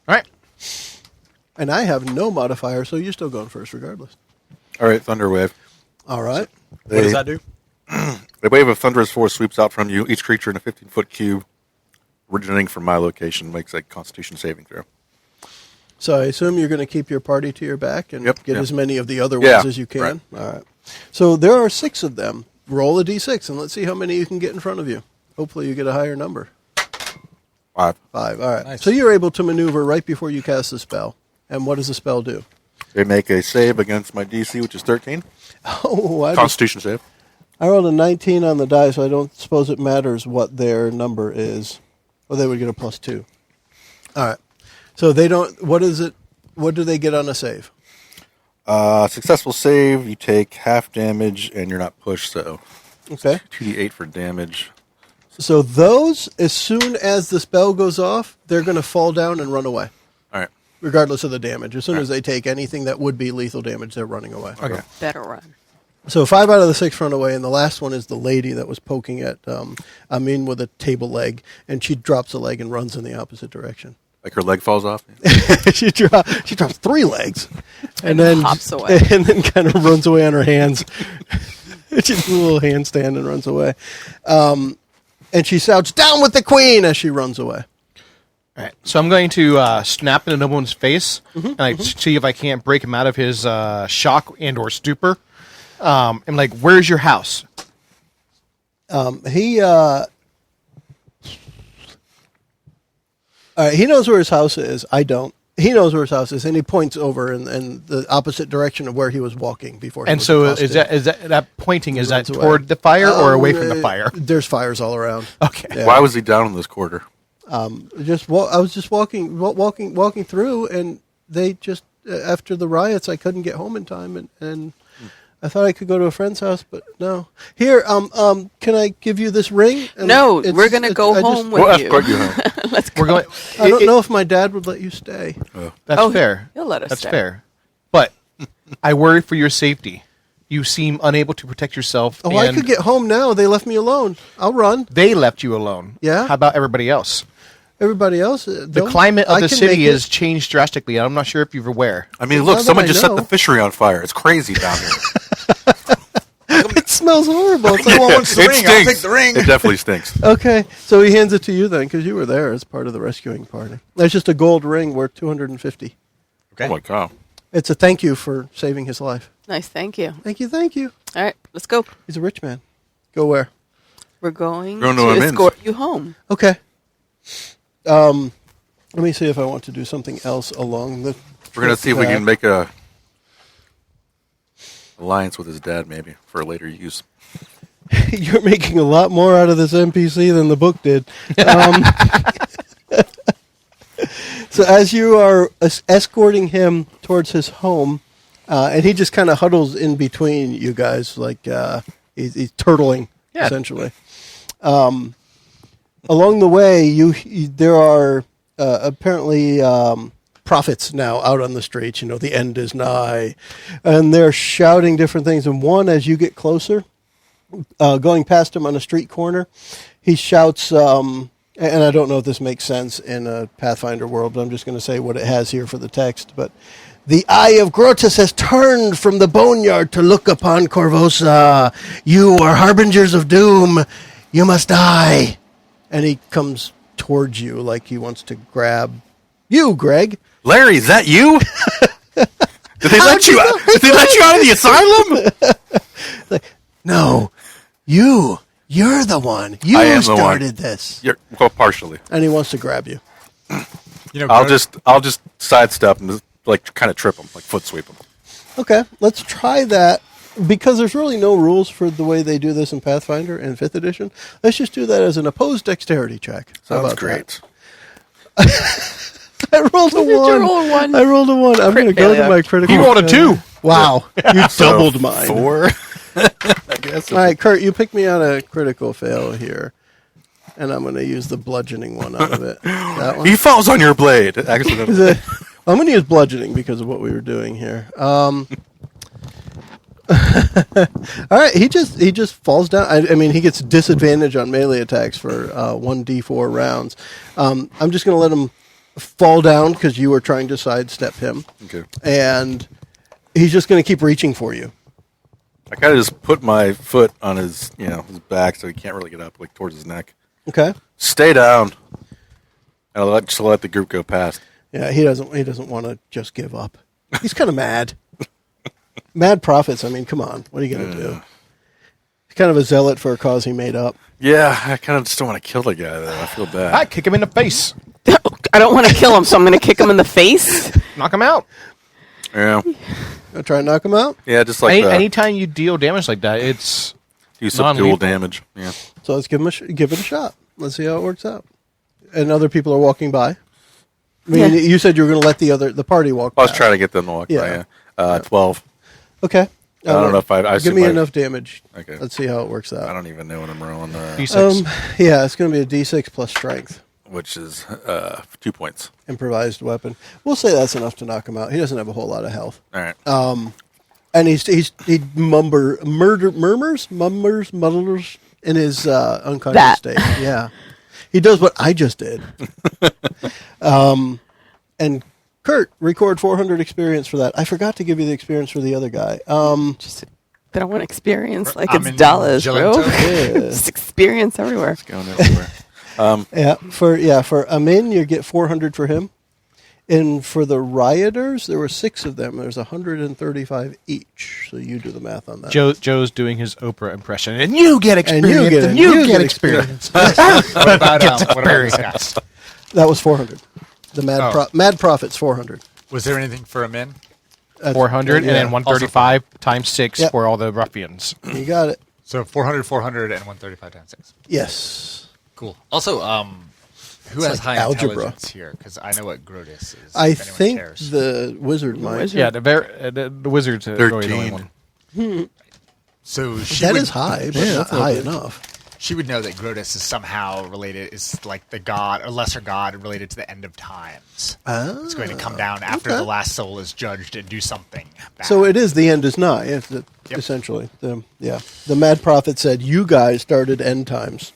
right. And I have no modifier, so you're still going first regardless. All right, Thunder Wave. All right. What does that do? A wave of thunderous force sweeps out from you. Each creature in a 15-foot cube originating from my location makes a Constitution saving throw. So I assume you're going to keep your party to your back and Yep, get yep. as many of the other ones Yeah, as you can. right. All right. So there are 6 of them. Roll a d6 and let's see how many you can get in front of you. Hopefully you get a higher number. 5. 5. All right. Nice. So you're able to maneuver right before you cast the spell. And what does the spell do? They make a save against my DC, which is 13. Oh, Constitution save. I rolled a 19 on the die, so I don't suppose it matters what their number is. Or they would get a +2. All right. So they don't. What is it? What do they get on a save? Successful save, you take half damage, and you're not pushed, so Okay. 2d8 for damage. So those, as soon as the spell goes off, they're going to fall down and run away, All right. regardless of the damage. As soon as they take anything that would be lethal damage, they're running away. Okay. Better run. So 5 out of the 6 run away, and the last one is the lady that was poking at Amin with a table leg, and she drops the leg and runs in the opposite direction. Like her leg falls off? she drops 3 legs, and then hops away. and then kind of runs away on her hands. She does a little handstand and runs away, and she shouts, "Down with the queen!" as she runs away. All right. So I'm going to snap into Nobleman's face and I see if I can't break him out of his shock and or stupor. I'm like, "Where's your house?" All right, he knows where his house is. I don't. He knows where his house is, and he points over in the opposite direction of where he was walking before. He And was so accosted. is that pointing? Is that runs away. toward the fire or away from the fire? There's fires all around. Okay. Yeah. Why was he down in this quarter? I was just walking through, and they just after the riots, I couldn't get home in time, and I thought I could go to a friend's house, but no. Here, can I give you this ring? And No, we're going to go home with We'll you. escort you home. Let's go. We're going. I don't know if my dad would let you stay. That's Oh, fair. he'll let us That's stay. fair. But I worry for your safety. You seem unable to protect yourself. Oh, I and could get home now. They left me alone. I'll run. They left you alone. Yeah. How about everybody else? Everybody else, The climate of the city has changed drastically. I'm not sure if you're aware. I mean, Now look, that someone I just set know. the fishery on fire. It's crazy down here. It smells horrible. It's No like, one wants the It ring. I'll stinks. take the ring. It definitely stinks. okay, so he hands it to you then, because you were there as part of the rescuing party. That's just a gold ring worth $250. Okay. Oh my god. It's a thank you for saving his life. Nice, thank you. Thank you, thank you. All right, let's go. He's a rich man. Go where? We're going Going to to Amins. escort you home. Okay. Let me see if I want to do something else along the. We're gonna see if we can path. make a alliance with his dad, maybe for later use. You're making a lot more out of this NPC than the book did. So as you are escorting him towards his home, and he just kind of huddles in between you guys, like he's turtling, Yeah. essentially. Along the way, there are apparently prophets now out on the streets. You know, the end is nigh, and they're shouting different things. And one, as you get closer, going past him on a street corner, he shouts, and I don't know if this makes sense in a Pathfinder world, but I'm just going to say what it has here for the text. But the eye of Grotus has turned from the boneyard to look upon Corvosa. You are harbingers of doom. You must die. And he comes towards you like he wants to grab you, Greg. Larry, is that you? Did they let you out? Did they let you out of the asylum? No, you're the one. You I am the started one. this. Well, partially. And he wants to grab you. You know, I'll just sidestep and just, like kind of trip him, like foot sweep him. Okay, let's try that. Because there's really no rules for the way they do this in Pathfinder and 5th edition. Let's just do that as an opposed dexterity check. How Sounds about great. that? I rolled a Did you 1. roll a 1? I rolled a 1. I'm going to go to failure. my critical. He rolled a 2. Wow, you So, doubled mine. 4. I guess. All right, Kurt, you pick me on a critical fail here. And I'm going to use the bludgeoning one out of it. That one. He falls on your blade. Accidentally. Is it- I'm going to use bludgeoning because of what we were doing here. All right, he just falls down. I mean, he gets disadvantage on melee attacks for 1d4 rounds. I'm just going to let him fall down because you were trying to sidestep him, Okay. and he's just going to keep reaching for you. I kind of just put my foot on his, his back, so he can't really get up, like towards his neck. Okay. Stay down. And I'll just let the group go past. Yeah, he doesn't want to just give up. He's kind of mad. Mad prophets. I mean, come on. What are you going to do? He's kind of a zealot for a cause he made up. Yeah, I kind of just don't want to kill the guy, though. I feel bad. I kick him in the face. I don't want to kill him, so I'm going to kick him in the face. Knock him out. Yeah. Gonna try and knock him out. Yeah, just like Anytime you deal damage like that, it's you subdual non-lethal. damage. Yeah. So let's give it a shot. Let's see how it works out. And other people are walking by. I mean, Yeah. you said you were going to let the party walk by. I was trying to get them to walk Yeah. by. Yeah. 12. Okay. I don't know if I give assume me I- enough damage. Okay. Let's see how it works I out. don't even know what I'm rolling, D6. Yeah, it's going to be a D6 plus strength. which is 2 points. Improvised weapon. We'll say that's enough to knock him out. He doesn't have a whole lot of health. All right. And he mutters in his unconscious That. state. Yeah, he does what I just did. And Kurt, record 400 experience for that. I forgot to give you the experience for the other guy. Just I want experience like I'm it's in dollars, bro. Gelato. Just experience everywhere. Going everywhere. For Amin, you get 400 for him. And for the rioters, there were 6 of them. There's 135 each. So you do the math on that. Joe's doing his Oprah impression, and you get And experience, and you get experience. experience. What about this guy? That was 400. The Mad Prophet's 400. Was there anything for a min? 400, and then 135 times 6 Yep. for all the ruffians. You got it. So 400, 400, and 135 times 6. Yes. Cool. Also, who has like high algebra. intelligence here? Because I know what Grotus is. I if anyone think cares. the wizard might. Yeah, the wizards are really the only 13. one. So That is high, but not high enough. She would know that Grotus is somehow related, is like the god, a lesser god related to the end of times. It's going to come down after okay. the last soul is judged and do something bad. So it is the end is nigh, essentially. The Mad Prophet said, you guys started end times,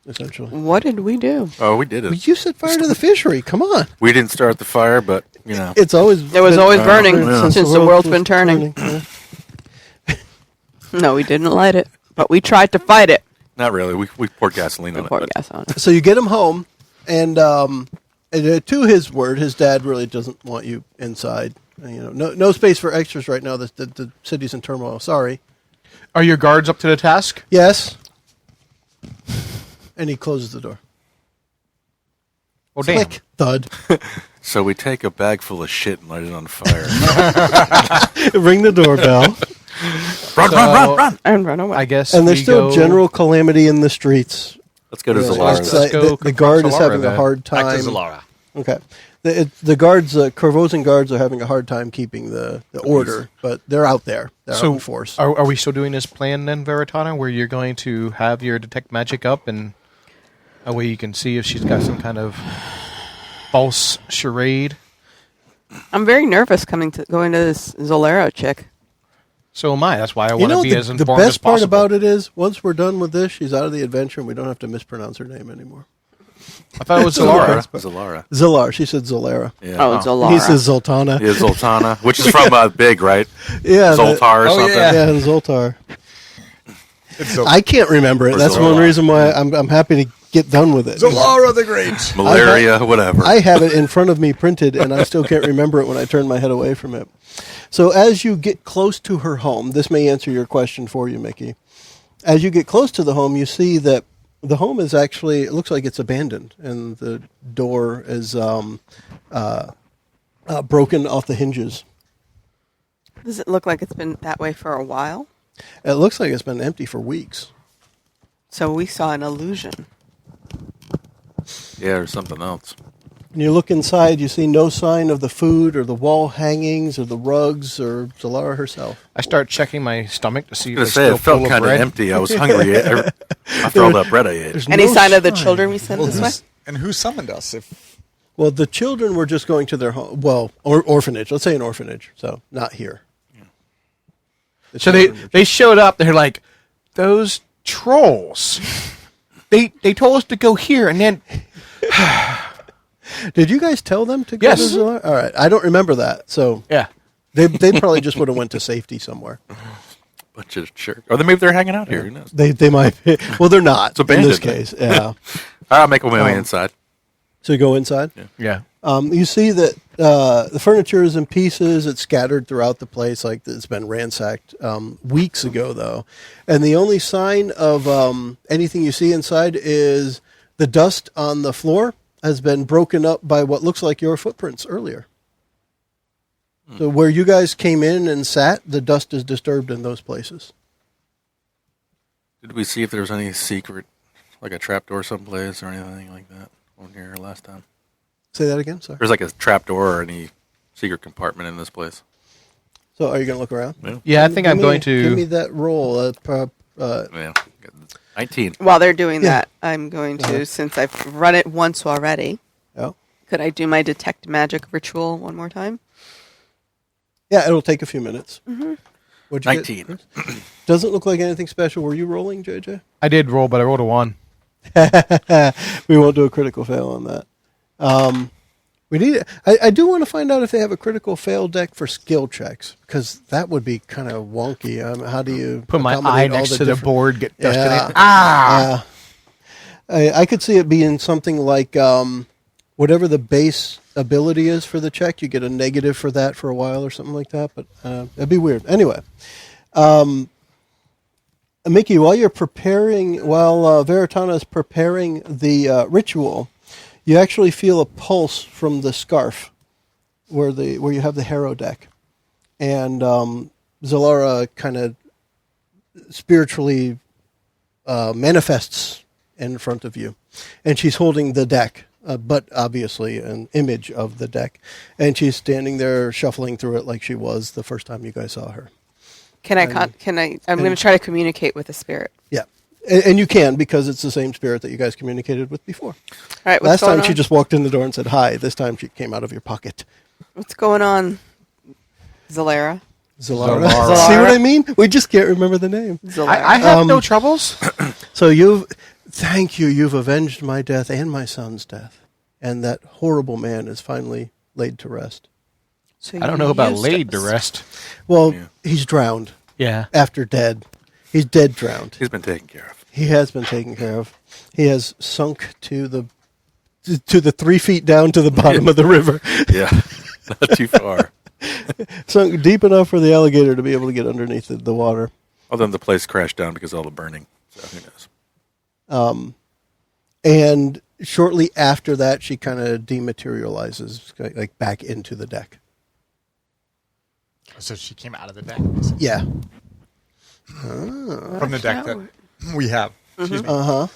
essentially. What did we do? Oh, we did Well, it. you set fire to the fishery. Come on. We didn't start the fire, but, you know. It's always It was always burning yeah. since the world's been turning. Yeah. No, we didn't light it, but we tried to fight it. Not really. We poured gasoline on it. Pour But gas on it. So you get him home, and to his word, his dad really doesn't want you inside. No space for extras right now. The city's in turmoil. Sorry. Are your guards up to the task? Yes. And he closes the door. Well, damn. Click. Thud. so we take a bag full of shit and light it on fire. Ring the doorbell. Run. And run away. I guess. And there's we still go- general calamity in the streets. Let's go to Yeah, Zalara. it's Let's like go the guard is confront having Zalara a hard Back time. to Zalara. Okay. The guards, Corvosan guards, are having a hard time keeping the order, but they're out there. They're out in force. Are we still doing this plan then, Veritana, where you're going to have your detect magic up and a way you can see if she's got some kind of false charade? I'm very nervous going to this Zolero chick. So am I. That's why I want to be as the informed as best part possible. about it is, once we're done with this, she's out of the adventure, and we don't have to mispronounce her name anymore. I thought it was Zalara. Zalara. Zilar. She said Zolera. Yeah. Oh, Zolara. He says Zoltana. Yeah, Zoltana, which is from Big, right? Yeah. Zoltar or something. yeah. Yeah, Zoltar. It's Zol- I can't remember it. Or That's Zolar. one reason why I'm happy to get done with it. Zalara the Great. Malaria, whatever. I have it in front of me printed, and I still can't remember it when I turn my head away from it. So as you get close to her home, this may answer your question for you, Mickie. As you get close to the home, you see that the home is actually, it looks like it's abandoned, and the door is broken off the hinges. Does it look like it's been that way for a while? It looks like it's been empty for weeks. So we saw an illusion. Yeah, or something else. When you look inside, you see no sign of the food or the wall hangings or the rugs or Zalara herself. I start checking my stomach to see I if was it's going to say, still it felt full of kind of bread. empty. I was hungry after all that bread I ate. There's Any no sign of the children we sent this way? Who's- and who summoned us? Well, the children were just going to their home, orphanage. Let's say an orphanage, so not here. The So children were they showed up. They're like, those trolls. They told us to go here, and then Did you guys tell them to go Yes. to Zolar? All right. I don't remember that. So yeah. they probably just would have went to safety somewhere. Bunch of jerks. Or maybe they're hanging out here. Who knows? They might be. Well, they're not It's in abandoned, this case. Yeah. I'll make my way inside. So you go inside. Yeah. You see that the furniture is in pieces. It's scattered throughout the place, like it's been ransacked weeks ago, though. And the only sign of anything you see inside is the dust on the floor has been broken up by what looks like your footprints earlier. So where you guys came in and sat, the dust is disturbed in those places. Did we see if there was any secret, like a trapdoor someplace or anything like that on here last time? Say that again, sorry. There's like a trapdoor or any secret compartment in this place. So are you going to look around? Yeah, I think I'm going to. Give me that roll. Yeah. 19. While they're doing Yeah. that, I'm going to, since I've run it once already, Oh. could I do my detect magic ritual one more time? Yeah, it'll take a few minutes. Mm-hmm. What'd you 19. get, Chris? Doesn't look like anything special. Were you rolling, JJ? I did roll, but I rolled a 1. We won't do a critical fail on that. We need. I do want to find out if they have a critical fail deck for skill checks, because that would be kind of wonky. How do you Put my accommodate eye all next to the different- board, get dust in Yeah. it. Ah! Yeah. I could see it being something like whatever the base ability is for the check, you get a negative for that for a while or something like that. But it'd be weird. Anyway, Mickie, while Veritana is preparing the ritual, You actually feel a pulse from the scarf where you have the Harrow deck. And Zalara kind of spiritually manifests in front of you. And she's holding the deck, but obviously an image of the deck. And she's standing there shuffling through it like she was the first time you guys saw her. I'm going to try to communicate with the spirit. Yeah. And you can, because it's the same spirit that you guys communicated with before. All right, Last time she just walked in the door and said hi. This time she came out of your pocket. What's going on, Zalara? Zalara. See what I mean? We just can't remember the name. I have no troubles. So thank you. You've avenged my death and my son's death. And that horrible man is finally laid to rest. So I don't know about laid to rest. Well, he's drowned. Yeah. After dead. He's dead drowned. He's been taken care of. He has been taken care of. He has sunk to the 3 feet down to the bottom of the river. Yeah, not too far. Sunk deep enough for the alligator to be able to get underneath the water. Although the place crashed down because of all the burning. So who knows? And shortly after that, she kind of dematerializes, like back into the deck. So she came out of the deck. Yeah. From the deck that we have. Excuse me. Uh-huh.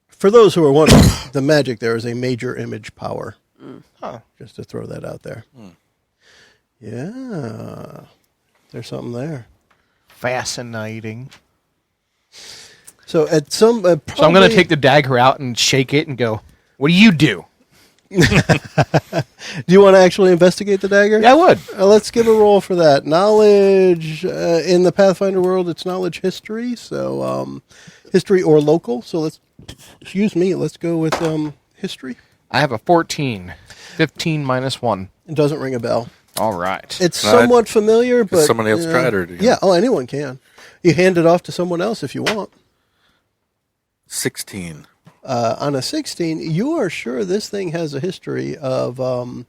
For those who are wondering, the magic there is a major image power. Just to throw that out there. Yeah. There's something there. Fascinating. So at some So I'm going to take the dagger out and shake it and go, what do you do? Do you want to actually investigate the dagger? Yeah, I would. Let's give a roll for that. Knowledge, in the Pathfinder world, it's knowledge history. So history or local. So let's go with history. I have a 14. 15 minus 1. It doesn't ring a bell. All right. It's somewhat familiar, but... somebody else tried it. Yeah, anyone can. You hand it off to someone else if you want. 16. On a 16, you are sure this thing has a history of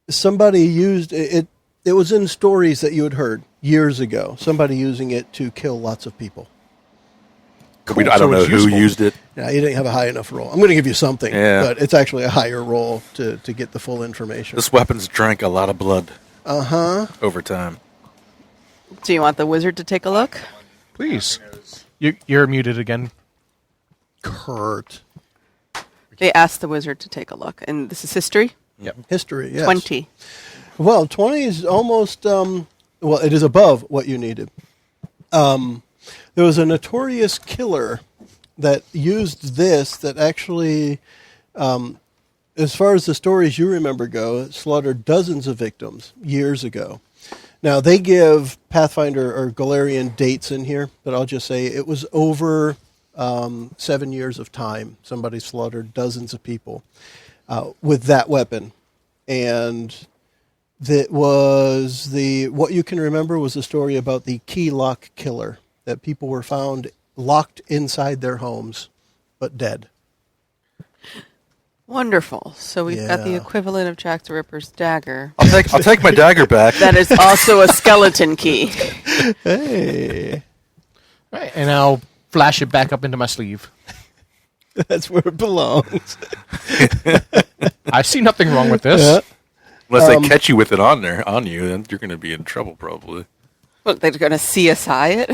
somebody used it. It was in stories that you had heard years ago. Somebody using it to kill lots of people. Cool. I don't know who used it. Yeah, you didn't have a high enough roll. I'm going to give you something, but it's actually a higher roll to get the full information. This weapon's drank a lot of blood. Over time. Do you want the wizard to take a look? Please. You're muted again. Kurt. They asked the wizard to take a look. And this is history? Yep. History, yes. 20. Well, 20 is almost, it is above what you needed. There was a notorious killer that used this that actually, as far as the stories you remember go, slaughtered dozens of victims years ago. Now, they give Pathfinder or Galarian dates in here, but I'll just say it was over 7 years of time. Somebody slaughtered dozens of people with that weapon. And that was what you can remember was the story about the key lock killer, that people were found locked inside their homes, but dead. Wonderful. So we've got the equivalent of Jack the Ripper's dagger. I'll take my dagger back. That is also a skeleton key. Hey. Right, and I'll flash it back up into my sleeve. That's where it belongs. I see nothing wrong with this. Yeah. Unless they catch you with it on you, then you're going to be in trouble probably. What, they're going to CSI it?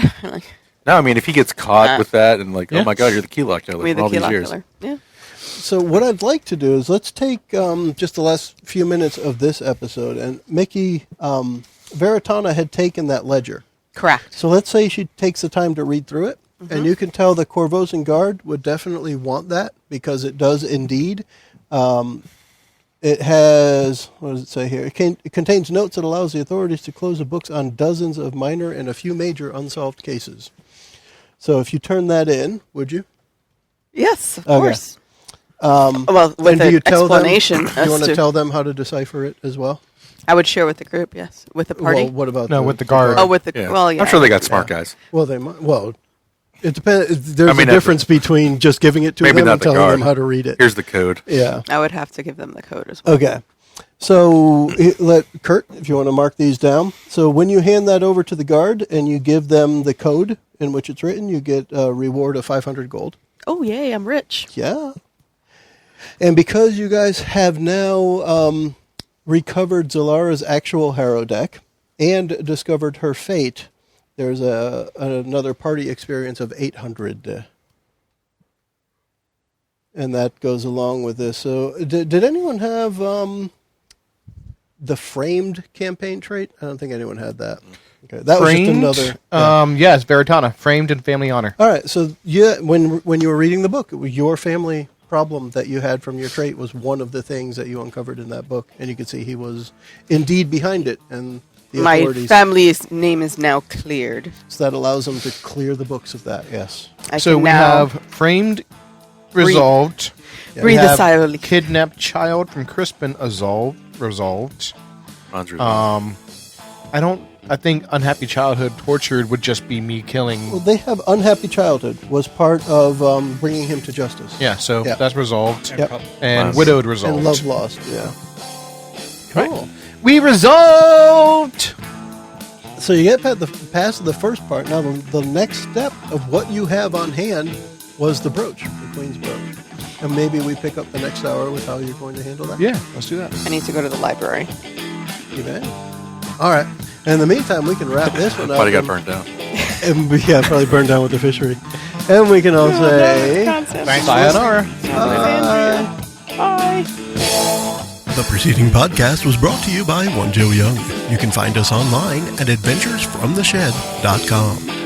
No, I mean, if he gets caught with that and oh my God, you're the key lock killer We're for all the key these lock years. killer. Yeah. So what I'd like to do is let's take just the last few minutes of this episode. And Mickie, Veritana had taken that ledger. Correct. So let's say she takes the time to read through it. And you can tell the Corvosan Guard would definitely want that because it does indeed. It has, what does it say here? It contains notes that allows the authorities to close the books on dozens of minor and a few major unsolved cases. So if you turn that in, would you? Yes, of Okay. course. Well, with an explanation. Do you want to tell them how to decipher it as well? I would share with the group, yes. With the party. Well, what about with the guard? Oh, with the... Yeah. Well, yeah. I'm sure they got smart guys. Well, they might. Well, it depends. There's a difference between just giving it to maybe them not and the telling guard. them how to read it. Here's the code. Yeah. I would have to give them the code as well. Okay. So let Kurt, if you want to mark these down. So when you hand that over to the guard and you give them the code in which it's written, you get a reward of 500 gold. Oh, yay, I'm rich. Yeah. And because you guys have now recovered Zalara's actual Harrow deck and discovered her fate, there's another party experience of 800. And that goes along with this. So did anyone have the framed campaign trait? I don't think anyone had that. Okay, that Framed? was just another. Yes, Veritana. Framed and family honor. All right, so yeah, when you were reading the book, it was your family problem that you had from your trait was one of the things that you uncovered in that book, and you could see he was indeed behind it, and the My authorities. family's name is now cleared. So that allows them to clear the books of that. Yes. I So can we now have framed, resolved. breathe We a have sigh of relief. kidnapped child from Crispin resolved. Mine's resolved. I think unhappy childhood tortured would just be me killing. Well, they have unhappy childhood was part of bringing him to justice. Yeah, so Yeah. that's resolved. Yep. And Nice. widowed resolved. And love lost. Yeah. Cool. We resolved! So you get past the first part. Now the next step of what you have on hand was the brooch, the Queen's brooch. And maybe we pick up the next hour with how you're going to handle that. Yeah, let's do that. I need to go to the library. You bet. All right. In the meantime, we can wrap this one up. Might have got burned down. And yeah, probably burned down with the fishery. And we can all say Thanks, sayonara. bye. Bye. The preceding podcast was brought to you by One Joe Young. You can find us online at adventuresfromtheshed.com.